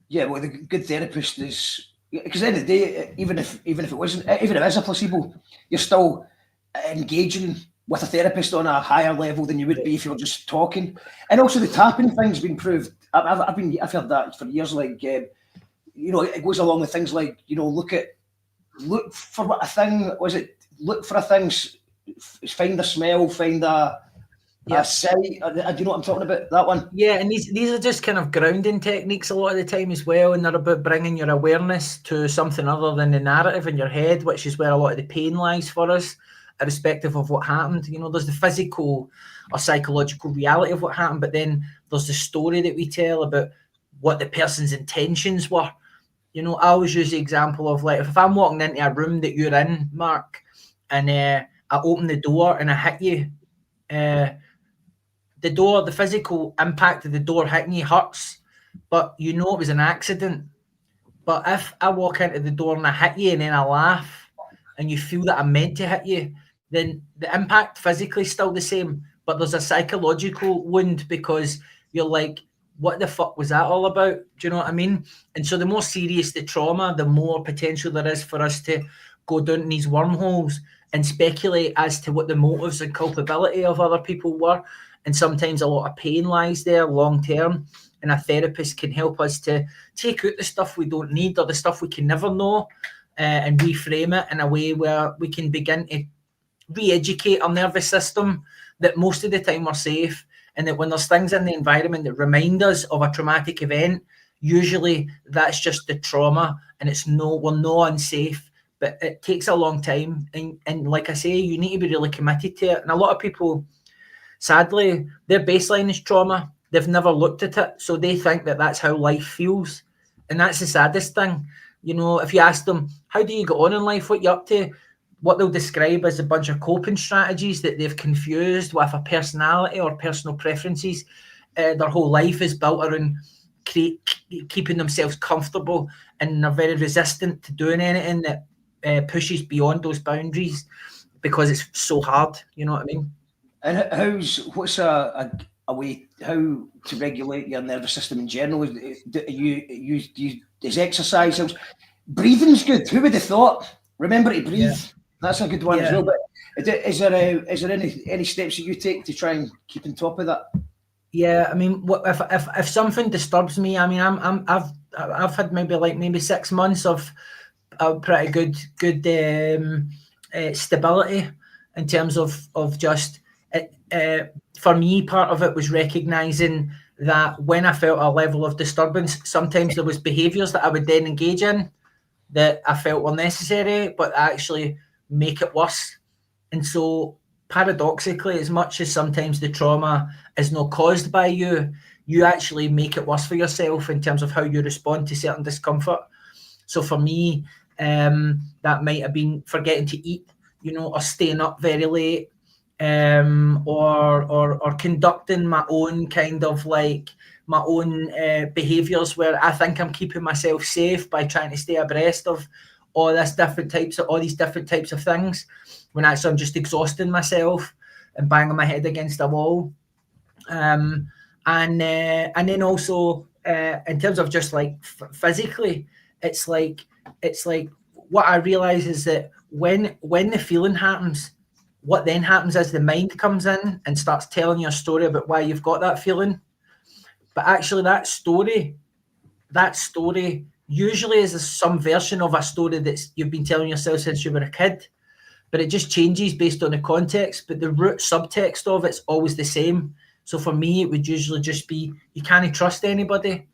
Yeah, well, the good therapist is, because at the end of the day, even if it is a placebo, you're still engaging with a therapist on a higher level than you would be if you were just talking. And also the tapping thing's been proved. I've heard that for years. Like, you know, it goes along with things like, you know, look for what a thing was. It look for a thing, find a smell, find a sight. Do you know what I'm talking about? That one. Yeah, and these are just kind of grounding techniques a lot of the time as well, and they're about bringing your awareness to something other than the narrative in your head, which is where a lot of the pain lies for us, irrespective of what happened. You know, there's the physical or psychological reality of what happened, but then there's the story that we tell about what the person's intentions were. You know, I always use the example of, like, if I'm walking into a room that you're in, Mark, and I open the door and I hit you, the physical impact of the door hitting you hurts, but you know it was an accident. But if I walk into the door and I hit you and then I laugh and you feel that I meant to hit you, then the impact physically is still the same, but there's a psychological wound because you're like, what the fuck was that all about? Do you know what I mean? And so the more serious the trauma, the more potential there is for us to go down these wormholes and speculate as to what the motives and culpability of other people were. And sometimes a lot of pain lies there long term. And a therapist can help us to take out the stuff we don't need or the stuff we can never know, and reframe it in a way where we can begin to re-educate our nervous system that most of the time we're safe, and that when there's things in the environment that remind us of a traumatic event, usually that's just the trauma and we're not unsafe. But it takes a long time. And like I say, you need to be really committed to it. And a lot of people, sadly, their baseline is trauma. They've never looked at it. So they think that that's how life feels. And that's the saddest thing. You know, if you ask them, how do you get on in life? What you up to? What they'll describe as a bunch of coping strategies that they've confused with a personality or personal preferences. Their whole life is built around keeping themselves comfortable, and they're very resistant to doing anything that pushes beyond those boundaries because it's so hard. You know what I mean? And what's a way how to regulate your nervous system in general? Is exercise helps? Breathing's good. Who would have thought? Remember to breathe. Yeah. That's a good one as well. But is there any steps that you take to try and keep on top of that? Yeah, I mean, if something disturbs me, I mean, I've had maybe 6 months of pretty good stability in terms of just for me. Part of it was recognizing that when I felt a level of disturbance, sometimes there was behaviors that I would then engage in that I felt were necessary, but actually make it worse. And so paradoxically, as much as sometimes the trauma is not caused by you, you actually make it worse for yourself in terms of how you respond to certain discomfort. So for me, that might have been forgetting to eat, you know, or staying up very late, or conducting my own kind of like my own behaviors where I think I'm keeping myself safe by trying to stay abreast of all these different types of things, when actually I'm just exhausting myself and banging my head against a wall. And then also in terms of just like physically, it's like what I realize is that when the feeling happens, what then happens is the mind comes in and starts telling you a story about why you've got that feeling. But actually that story usually is some version of a story that you've been telling yourself since you were a kid, but it just changes based on the context. But the root subtext of it's always the same. So for me, it would usually just be, you can't trust anybody.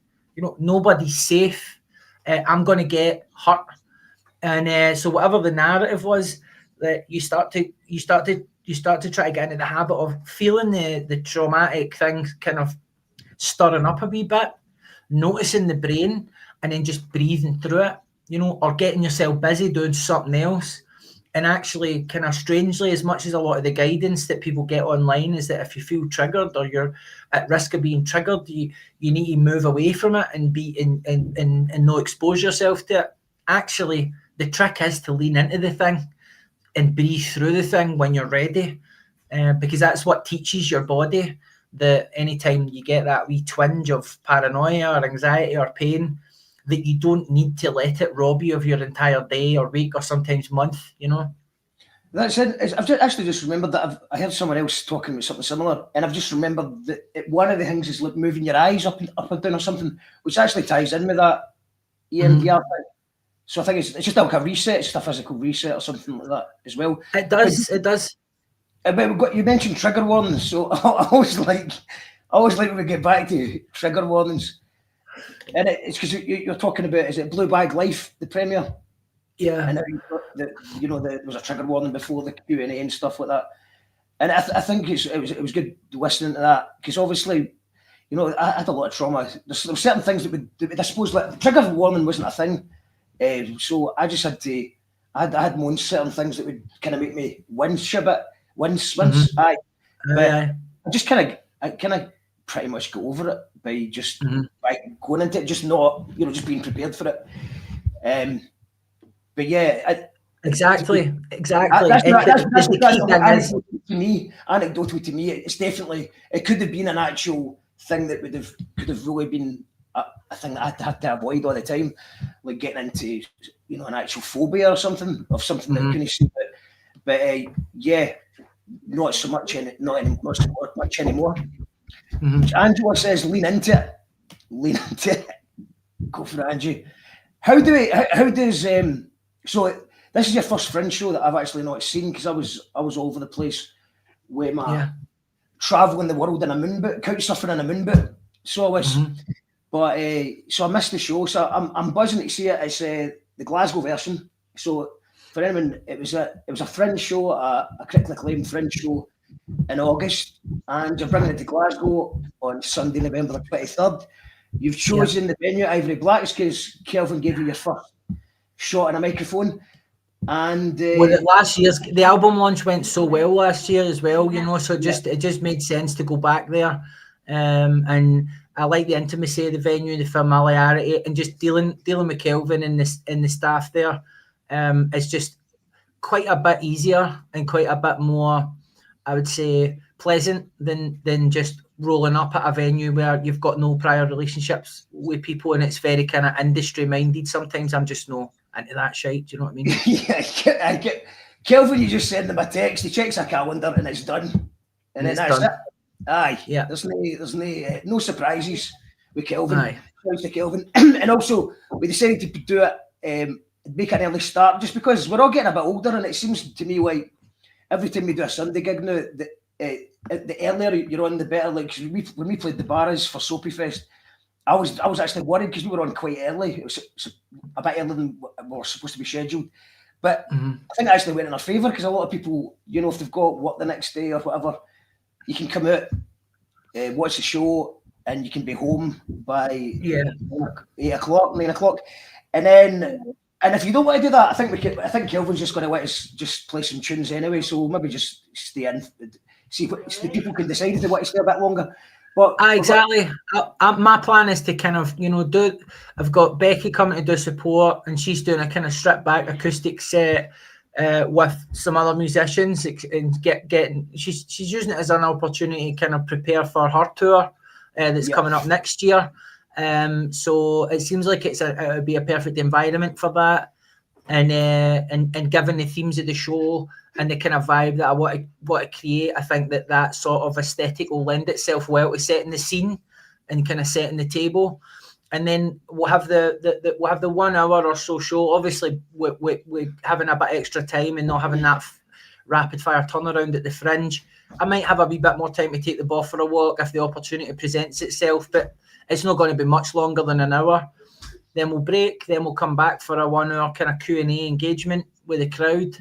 Nobody's safe. I'm going to get hurt. And so whatever the narrative was, that you start to try to get into the habit of feeling the traumatic things kind of stirring up a wee bit, noticing the brain, and then just breathing through it, or getting yourself busy doing something else. And actually, kind of strangely, as much as a lot of the guidance that people get online is that if you feel triggered or you're at risk of being triggered, you need to move away from it and be and not expose yourself to it. Actually, the trick is to lean into the thing and breathe through the thing when you're ready, because that's what teaches your body that anytime you get that wee twinge of paranoia or anxiety or pain, that you don't need to let it rob you of your entire day or week or sometimes month, That's it. I've just remembered that I heard someone else talking about something similar, and I've just remembered that one of the things is like moving your eyes up and down or something, which actually ties in with that EMDR thing. So I think it's just like a reset, it's just a physical reset or something like that as well. It does. But you mentioned trigger warnings, so I always like when we get back to trigger warnings. And it's because you're talking about, is it Blue Bag Life, the premiere? Yeah. And there was a trigger warning before the Q&A and stuff like that. And I think it was good listening to that, because obviously, I had a lot of trauma. There were certain things that would I suppose, like, trigger warning wasn't a thing. So I just had to, I had my own certain things that would kind of make me wince a bit. Wince, aye. But I just kind of pretty much go over it by just going into it, just not, just being prepared for it. But yeah, exactly. That's anecdotal to me. It's definitely, it could have been an actual thing that could have really been a thing that I had to avoid all the time, like getting into, an actual phobia or something of something that I couldn't see. But yeah, not so much anymore. Angela says, lean into it. Go for it, Angie. How does so this is your first Fringe show that I've actually not seen, because I was all over the place with my traveling the world in a moon boot, couch surfing in a moon boot. So I was, but so I missed the show. So I'm buzzing to see it. It's the Glasgow version. So for anyone, it was a Fringe show, a critically acclaimed Fringe show in August, and you're bringing it to Glasgow on Sunday, November the 23rd. You've chosen the venue Mharri Black because Kelvin gave you your first shot in a microphone. And last year's the album launch went so well last year as well, so it just made sense to go back there. And I like the intimacy of the venue, the familiarity, and just dealing with Kelvin and the staff there. It's just quite a bit easier and quite a bit more, I would say, pleasant than just rolling up at a venue where you've got no prior relationships with people and it's very kind of industry minded. Sometimes I'm just no into that shite. Do you know what I mean? Yeah, I get Kelvin. You just send him a text. He checks a calendar and it's done. And then that's done. It. Aye, yeah. There's no surprises with Kelvin. Aye. Thanks to Kelvin. And also we decided to do it, make an early start, just because we're all getting a bit older, and it seems to me like every time we do a Sunday gig now, the earlier you're on, the better. Like when we played the Barras for Soapy Fest, I was actually worried because we were on quite early. It was a bit earlier than we were supposed to be scheduled. But I think it actually went in our favour, because a lot of people, if they've got work the next day or whatever, you can come out, watch the show, and you can be home by 8 o'clock, 9 o'clock. And if you don't want to do that, I think Kelvin's just going to let us just play some tunes anyway. So we'll maybe just stay in, see what the people can decide if they want to stay a bit longer. But exactly. My plan is to kind of, do. I've got Becky coming to do support, and she's doing a kind of stripped back acoustic set with some other musicians, and getting. She's using it as an opportunity to kind of prepare for her tour that's coming up next year. So it seems like it would be a perfect environment for that, and given the themes of the show and the kind of vibe that I want to create, I think that sort of aesthetic will lend itself well to setting the scene and kind of setting the table. and then we'll have the 1 hour or so show. Obviously, we're having a bit extra time and not having that rapid fire turnaround at the Fringe. I might have a wee bit more time to take the ball for a walk if the opportunity presents itself, but it's not going to be much longer than an hour. Then we'll break. Then we'll come back for a 1 hour kind of Q&A engagement with the crowd,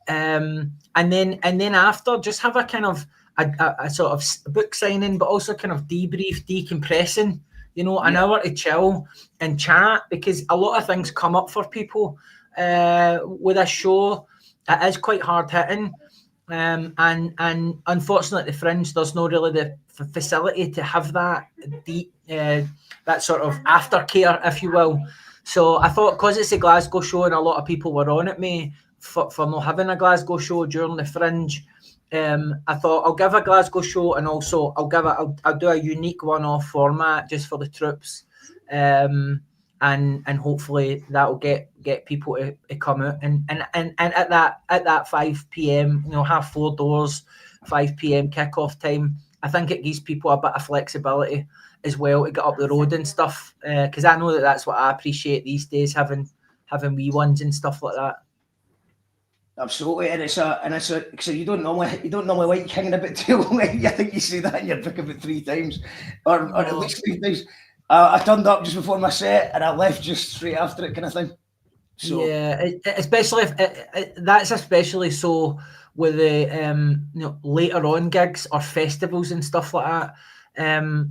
and then after just have a kind of a sort of book signing, but also kind of debrief, decompressing. An hour to chill and chat, because a lot of things come up for people with a show. It is quite hard hitting, and unfortunately, the Fringe, there's no really the facility to have that deep, that sort of aftercare, if you will. So I thought, because it's a Glasgow show and a lot of people were on at me for not having a Glasgow show during the Fringe, I thought I'll give a Glasgow show, and also I'll do a unique one-off format just for the troops, and hopefully that'll get people to come out and at that 5 p.m. 4:30 doors, 5 p.m. kickoff time. I think it gives people a bit of flexibility as well to get up the road and stuff, because I know that's what I appreciate these days, having wee ones and stuff like that. Absolutely, and it's so you don't normally like hanging about too long. I think you say that in your book about 3 times, or at least 3 times. I turned up just before my set and I left just straight after it, kind of thing. So yeah, especially if that's especially so with the later on gigs or festivals and stuff like that.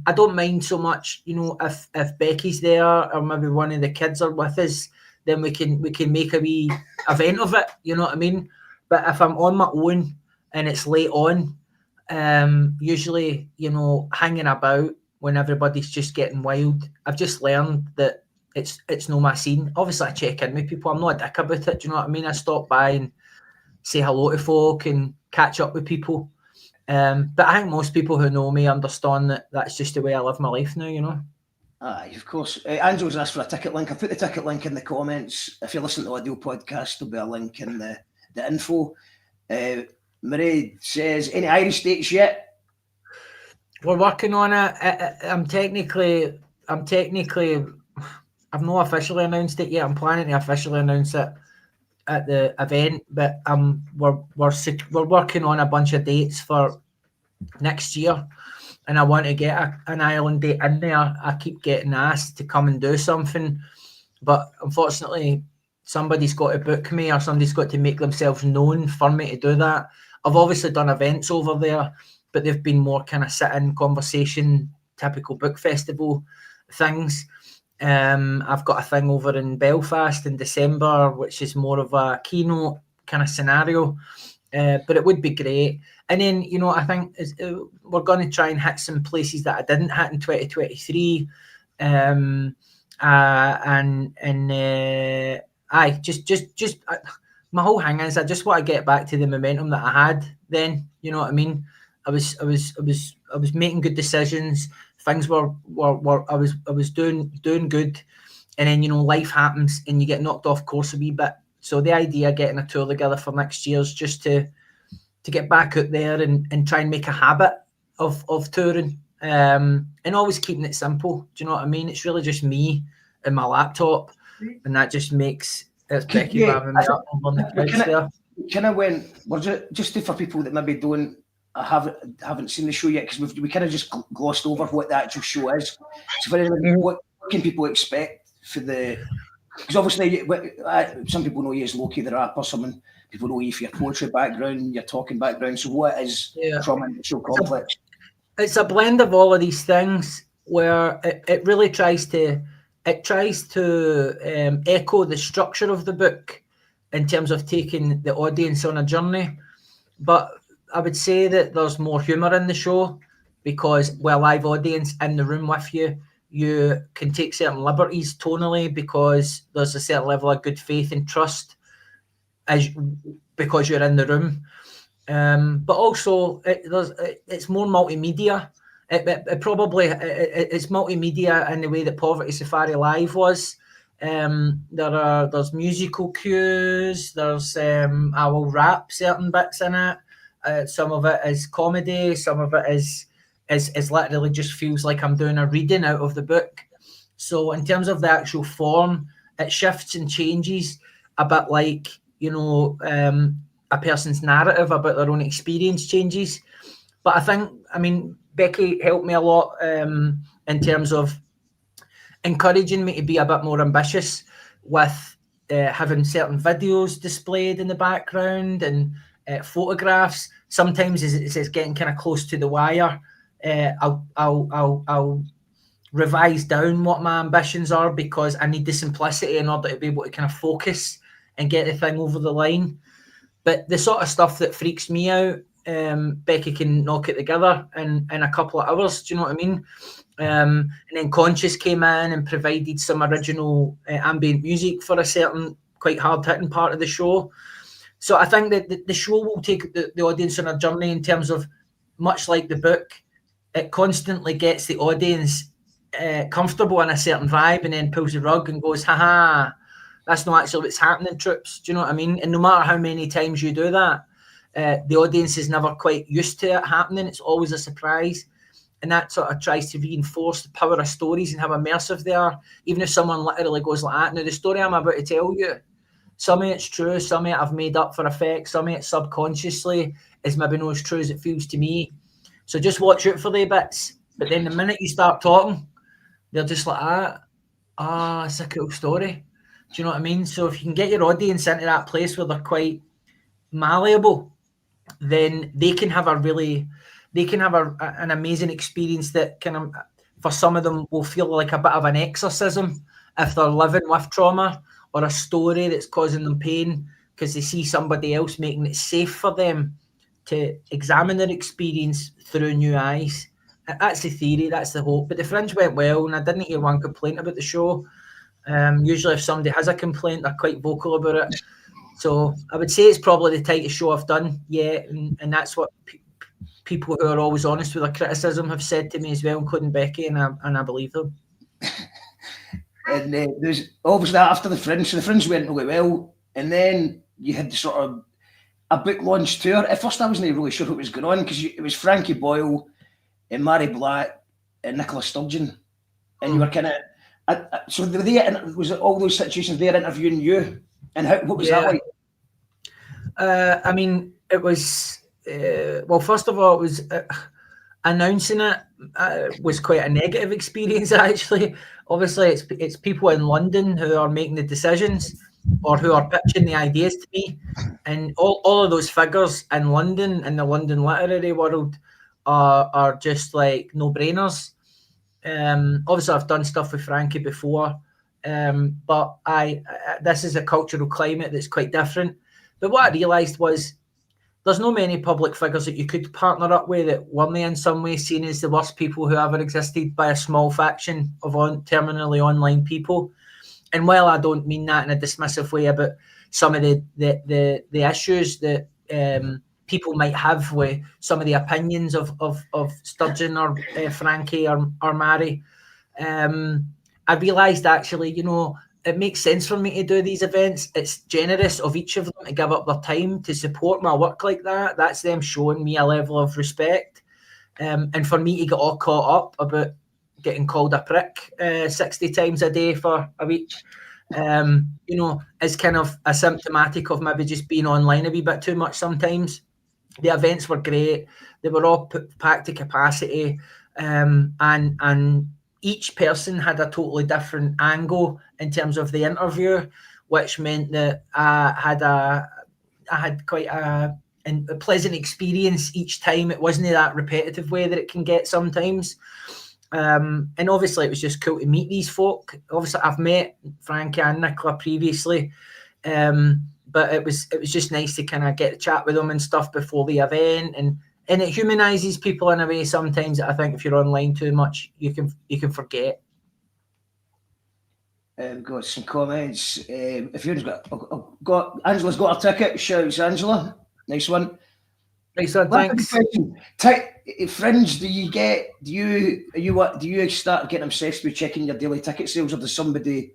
I don't mind so much, if Becky's there or maybe one of the kids are with us, then we can make a wee event of it, you know what I mean? But if I'm on my own and it's late on, usually, hanging about when everybody's just getting wild, I've just learned that it's no my scene. Obviously, I check in with people. I'm not a dick about it, do you know what I mean? I stop by and say hello to folk and catch up with people. But I think most people who know me understand that that's just the way I live my life now, Aye, of course. Angel's asked for a ticket link. I put the ticket link in the comments. If you listen to the audio podcast, there'll be a link in the info. Mharri says, any Irish dates yet? We're working on it. I've not officially announced it yet. I'm planning to officially announce it at the event, but we're working on a bunch of dates for next year. And I want to get an Ireland date in there. I keep getting asked to come and do something, but unfortunately, somebody's got to book me or somebody's got to make themselves known for me to do that. I've obviously done events over there, but they've been more kind of sit-in conversation, typical book festival things. I've got a thing over in Belfast in December, which is more of a keynote kind of scenario. But it would be great. And then, I think we're going to try and hit some places that I didn't hit in 2023. My whole hang is I just want to get back to the momentum that I had then. You know what I mean? I was making good decisions. Things were I was doing good, and then life happens and you get knocked off course a wee bit. So the idea of getting a tour together for next year is just to get back out there and try and make a habit of touring, and always keeping it simple. Do you know what I mean? It's really just me and my laptop, and that just makes it's Becky ramming me up on the couch there. Kind of when we're just for people that maybe haven't seen the show yet, because we kind of just glossed over what the actual show is. So for anyone, what can people expect for the? Because obviously, some people know you as Loki the rapper. Some people know you for your poetry background, your talking background. So what is from Industrial Complex? It's a blend of all of these things where it really tries to echo the structure of the book in terms of taking the audience on a journey. But I would say that there's more humour in the show because we're a live audience in the room with you. You can take certain liberties tonally because there's a certain level of good faith and trust because you're in the room. But also, it's more multimedia. It's multimedia in the way that Poverty Safari Live was. There's musical cues. There's I will rap certain bits in it. Some of it is comedy. Some of it is literally just feels like I'm doing a reading out of the book. So in terms of the actual form, it shifts and changes a bit like, you know, a person's narrative about their own experience changes. But I mean, Becky helped me a lot in terms of encouraging me to be a bit more ambitious with having certain videos displayed in the background and photographs. Sometimes as it's getting kind of close to the wire, I'll revise down what my ambitions are because I need the simplicity in order to be able to kind of focus and get the thing over the line. But the sort of stuff that freaks me out, Becky can knock it together in a couple of hours. Do you know what I mean? And then Conscious came in and provided some original ambient music for a certain quite hard-hitting part of the show. So I think that the show will take the audience on a journey in terms of, much like the book, it constantly gets the audience comfortable in a certain vibe and then pulls the rug and goes, haha, that's not actually what's happening, troops. Do you know what I mean? And no matter how many times you do that, the audience is never quite used to it happening. It's always a surprise. And that sort of tries to reinforce the power of stories and how immersive they are. Even if someone literally goes like that. Now, the story I'm about to tell you, some of it's true, some of it I've made up for effect, some of it subconsciously is maybe not as true as it feels to me. So just watch out for the bits. But then the minute you start talking, they're just like, it's a cool story. Do you know what I mean? So if you can get your audience into that place where they're quite malleable, then they can have an amazing experience that kind of, for some of them, will feel like a bit of an exorcism if they're living with trauma or a story that's causing them pain because they see somebody else making it safe for them to examine their experience through new eyes. That's the theory, that's the hope. But the Fringe went well, and I didn't hear one complaint about the show. Usually if somebody has a complaint, they're quite vocal about it. So I would say it's probably the tightest show I've done yet, and that's what people who are always honest with their criticism have said to me as well, including Becky, and I believe them. And there's obviously after the Fringe, so the Fringe went really well, and then you had the sort of a book launch tour. At first I wasn't really sure what was going on because it was Frankie Boyle and Mharri Black and Nicola Sturgeon, and you were kind of so was it all those situations they're interviewing you, and what was that like? I mean, it was well, first of all, it was announcing it was quite a negative experience actually. Obviously it's people in London who are making the decisions or who are pitching the ideas to me, and all of those figures in London, in the London literary world, are just like no-brainers. Obviously I've done stuff with Frankie before, but this is a cultural climate that's quite different. But what I realised was there's no many public figures that you could partner up with that weren't in some way seen as the worst people who ever existed by a small faction of terminally online people. And while I don't mean that in a dismissive way about some of the issues that people might have with some of the opinions of Sturgeon or Frankie or Mharri, I realised actually, you know, it makes sense for me to do these events. It's generous of each of them to give up their time to support my work like that. That's them showing me a level of respect. And for me to get all caught up about getting called a prick 60 times a day for a week, you know, is kind of asymptomatic of maybe just being online a wee bit too much sometimes. The events were great. They were all packed to capacity. And each person had a totally different angle in terms of the interview, which meant that I had quite a pleasant experience each time. It wasn't that repetitive way that it can get sometimes. And obviously it was just cool to meet these folk. Obviously I've met Frankie and Nicola previously, but it was just nice to kind of get to chat with them and stuff before the event, and it humanises people in a way sometimes that I think if you're online too much you can forget. We've got some comments. If you've got Angela's got her ticket, shouts Angela. Nice one. Nice one, thanks. Fringe, do you start getting obsessed with checking your daily ticket sales, or does somebody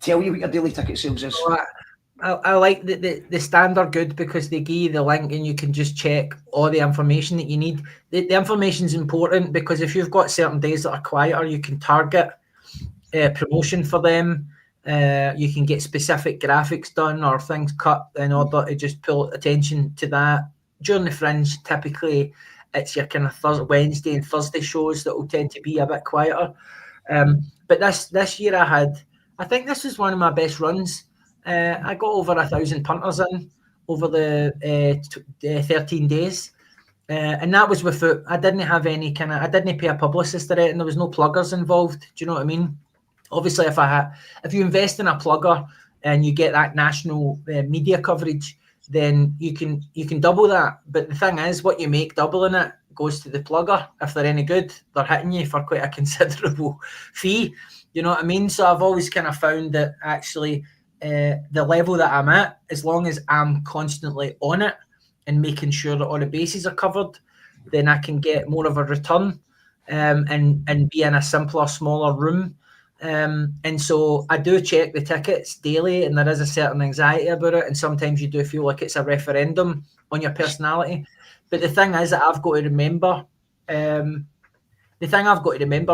tell you what your daily ticket sales is? I like the standard good because they give you the link and you can just check all the information that you need. The information is important because if you've got certain days that are quieter, you can target promotion for them. You can get specific graphics done or things cut in order to just pull attention to that. During the Fringe, typically it's your kind of Wednesday and Thursday shows that will tend to be a bit quieter. But this year I think this was one of my best runs. I got over 1,000 punters in over the 13 days. And that was without, I didn't have any I didn't pay a publicist or anything. There was no pluggers involved. Do you know what I mean? Obviously, if you invest in a plugger and you get that national media coverage, then you can double that. But the thing is, what you make doubling it goes to the plugger. If they're any good, they're hitting you for quite a considerable fee. You know what I mean? So I've always kind of found that actually the level that I'm at, as long as I'm constantly on it and making sure that all the bases are covered, then I can get more of a return and be in a simpler, smaller room. And so I do check the tickets daily, and there is a certain anxiety about it. And sometimes you do feel like it's a referendum on your personality. But the thing is that I've got to remember,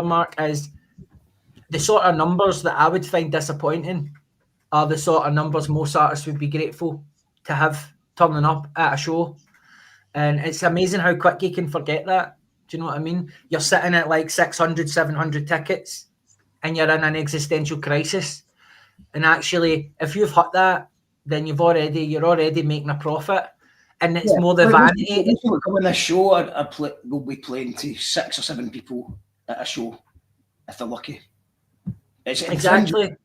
Mark, is the sort of numbers that I would find disappointing are the sort of numbers most artists would be grateful to have turning up at a show. And it's amazing how quick you can forget that. Do you know what I mean? You're sitting at like 600, 700 tickets and you're in an existential crisis. And actually, if you've hit that, then you're already making a profit. And it's more the vanity. People that come on this show will be playing to 6 or 7 people at a show, if they're lucky. It's exactly. Fringe.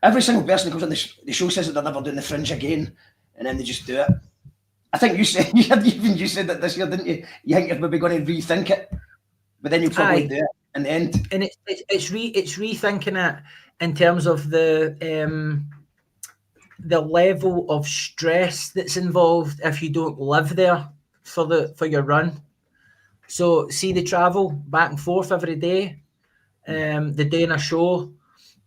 Every single person that comes on the show says that they're never doing the Fringe again, and then they just do it. I think you said that this year, didn't you? You think you're maybe going to rethink it, but then you'll probably do it in the end. And it's rethinking it in terms of the level of stress that's involved if you don't live there for your run. So see the travel back and forth every day, the doing a show,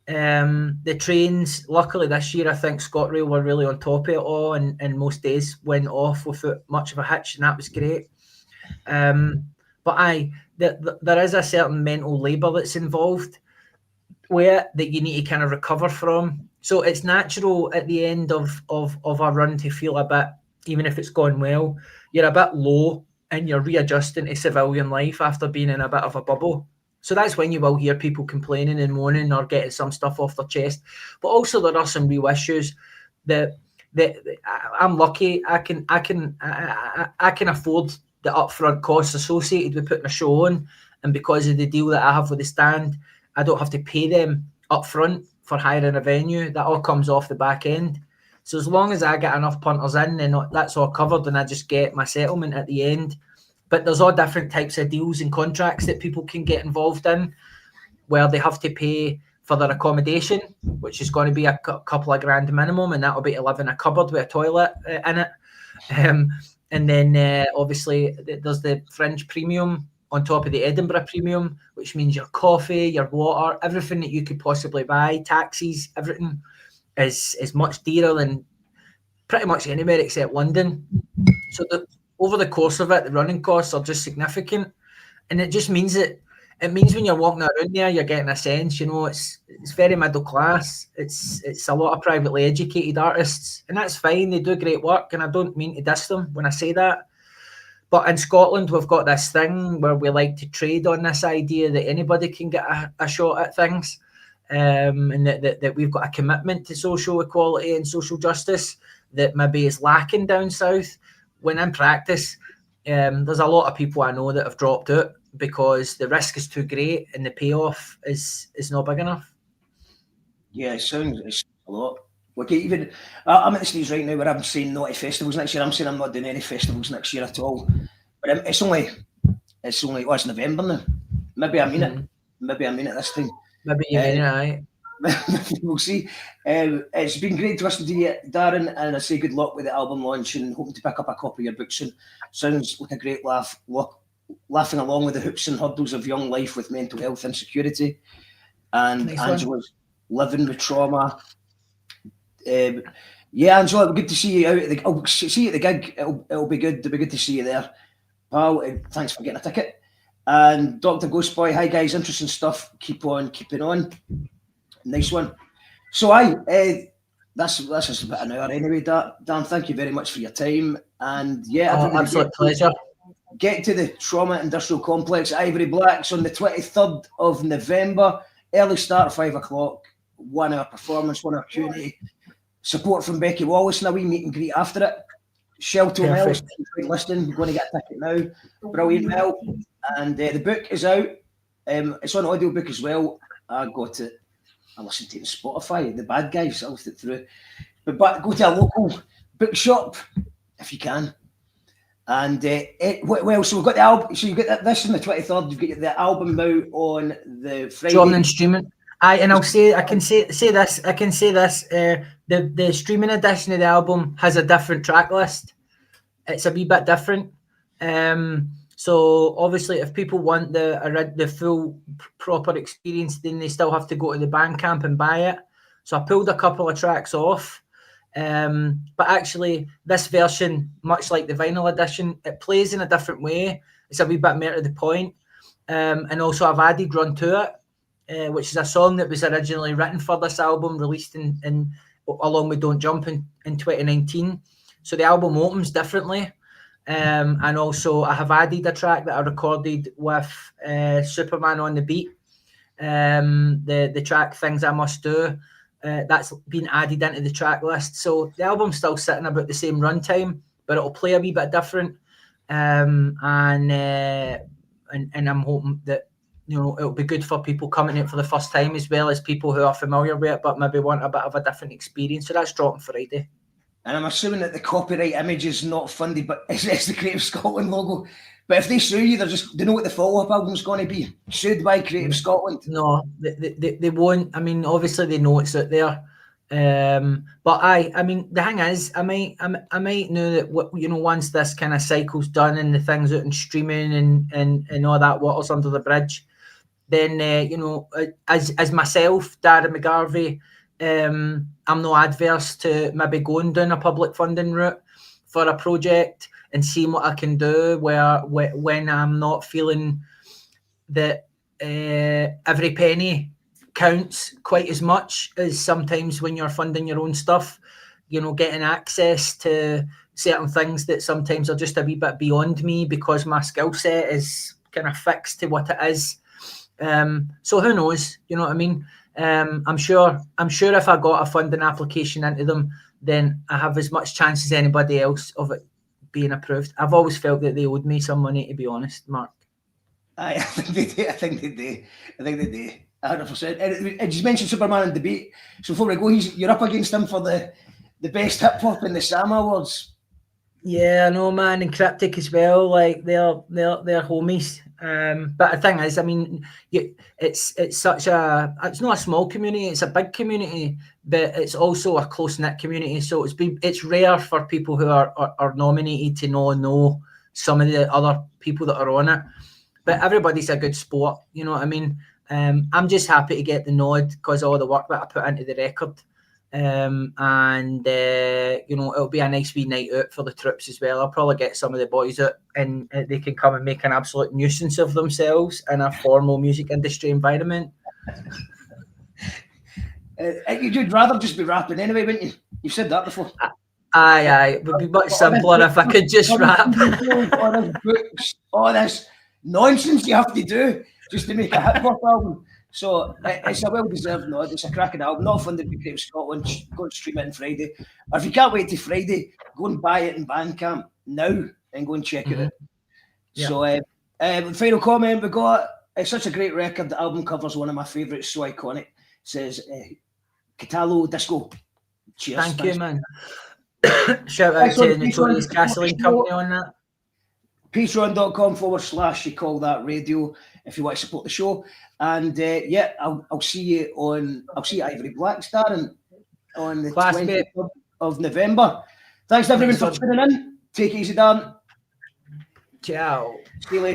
the trains. Luckily this year I think ScotRail were really on top of it all, and most days went off without much of a hitch, and that was great. But there is a certain mental labour that's involved that you need to kind of recover from. So it's natural at the end of a run to feel a bit, even if it's gone well, you're a bit low and you're readjusting to civilian life after being in a bit of a bubble. So that's when you will hear people complaining and moaning or getting some stuff off their chest. But also there are some real issues that I'm lucky. I can afford the upfront costs associated with putting a show on, and because of the deal that I have with the stand, I don't have to pay them upfront for hiring a venue. That all comes off the back end. So as long as I get enough punters in, then that's all covered, and I just get my settlement at the end. But there's all different types of deals and contracts that people can get involved in, where they have to pay for their accommodation, which is going to be a couple of grand minimum, and that will be to live in a cupboard with a toilet in it. And then obviously there's the Fringe premium on top of the Edinburgh premium, which means your coffee, your water, everything that you could possibly buy, taxis, everything is much dearer than pretty much anywhere except London. So over the course of it, the running costs are just significant, and it just means that when you're walking around there, you're getting a sense, it's very middle class. It's a lot of privately educated artists, and that's fine. They do great work, and I don't mean to diss them when I say that. But in Scotland, we've got this thing where we like to trade on this idea that anybody can get a shot at things, and that we've got a commitment to social equality and social justice that maybe is lacking down south. When in practice, there's a lot of people I know that have dropped out because the risk is too great and the payoff is not big enough. Yeah, it sounds a lot. Like even I'm at the stage right now where I'm saying no to festivals next year. I'm saying I'm not doing any festivals next year at all. But it's only it's November now. Maybe I mean it. Maybe I mean it this time. Maybe you mean it, aye. We'll see. It's been great to listen to you, Darren, and I say good luck with the album launch and hoping to pick up a copy of your book soon. Sounds like a great laugh. Laughing along with the hoops and hurdles of young life with mental health insecurity. And nice Angela's living with trauma. Angela, good to see you out. I'll see you at the gig. It'll be good. It'll be good to see you there, pal. Thanks for getting a ticket. And Dr. Ghostboy, hi guys, interesting stuff. Keep on keeping on. Nice one. So that's just about an hour anyway, Dan. Thank you very much for your time. And yeah, absolute pleasure. Get to the Trauma Industrial Complex Ivory Blacks on the 23rd of November. Early start, 5 o'clock. 1 hour performance, 1 hour Q&A. Support from Becky Wallace and a wee meet and greet after it. Shelton Mills, listening, going to get a ticket now. Brilliant, Mel. And the book is out. It's on audiobook as well. I listened to it on Spotify, The Bad Guys. I listened it through. But go to a local bookshop if you can. And so we've got the album. So you get this on the 23rd. You've got the album out on the Friday. John and streaming. I can say this. The streaming edition of the album has a different track list. It's a wee bit different. So obviously, if people want the full proper experience, then they still have to go to the Bandcamp and buy it. So I pulled a couple of tracks off. But actually, this version, much like the vinyl edition, it plays in a different way. It's a wee bit more to the point. And also, I've added Run To It, which is a song that was originally written for this album, released in along with Don't Jump in 2019. So the album opens differently. And also, I have added a track that I recorded with Superman on the Beat. The track Things I Must Do. That's been added into the track list. So the album's still sitting about the same runtime, but it'll play a wee bit different. And I'm hoping that, you know, it'll be good for people coming in for the first time, as well as people who are familiar with it, but maybe want a bit of a different experience. So that's dropping Friday. And I'm assuming that the copyright image is not funded, but it's the Creative Scotland logo. But if they sue you, they know what the follow-up album's going to be. Sued by Creative Scotland. No, they won't. I mean, obviously they know it's out there. But I mean, the thing is, I might know that, you know, once this kind of cycle's done and the things out and streaming and all that water's under the bridge, then you know, as myself, Darren McGarvey, I'm not adverse to maybe going down a public funding route for a project and seeing what I can do when I'm not feeling that every penny counts quite as much as sometimes when you're funding your own stuff, you know, getting access to certain things that sometimes are just a wee bit beyond me because my skill set is kind of fixed to what it is. So who knows, you know what I mean? I'm sure if I got a funding application into them, then I have as much chance as anybody else of it being approved. I've always felt that they owed me some money, to be honest, Mark. I think they do. 100%. And you mentioned Superman and Debate. So before we go, you're up against him for the best hip hop in the SAM Awards. Yeah, I know, man, and Cryptic as well. Like they're homies. But the thing is, I mean, it's not a small community; it's a big community, but it's also a close knit community. So it's rare for people who are nominated to know some of the other people that are on it. But everybody's a good sport, you know what I mean. I'm just happy to get the nod because of all the work that I put into the record. And you know, it'll be a nice wee night out for the troops as well. I'll probably get some of the boys out and they can come and make an absolute nuisance of themselves in a formal music industry environment. You'd rather just be rapping anyway, wouldn't you? You've said that before. Aye, it would be much simpler if I could just rap. All this nonsense you have to do just to make a hip hop album. So it's a well-deserved nod. It's a cracking album, not funded by Creative Scotland. Go and stream it on Friday. Or if you can't wait till Friday, go and buy it in Bandcamp now and go and check it out. Yeah. So final comment we got, it's such a great record. The album cover's one of my favourites, so iconic. It says, Catalo Disco. Cheers. Thank you, man. Shout out to Notorious Gasoline Company on that. Patreon.com/You Call That Radio if you want to support the show. And I'll see you at Ivory Black Darren on the 20th of November. Thanks everyone for tuning in. Take it easy, Dan. Ciao. See you later.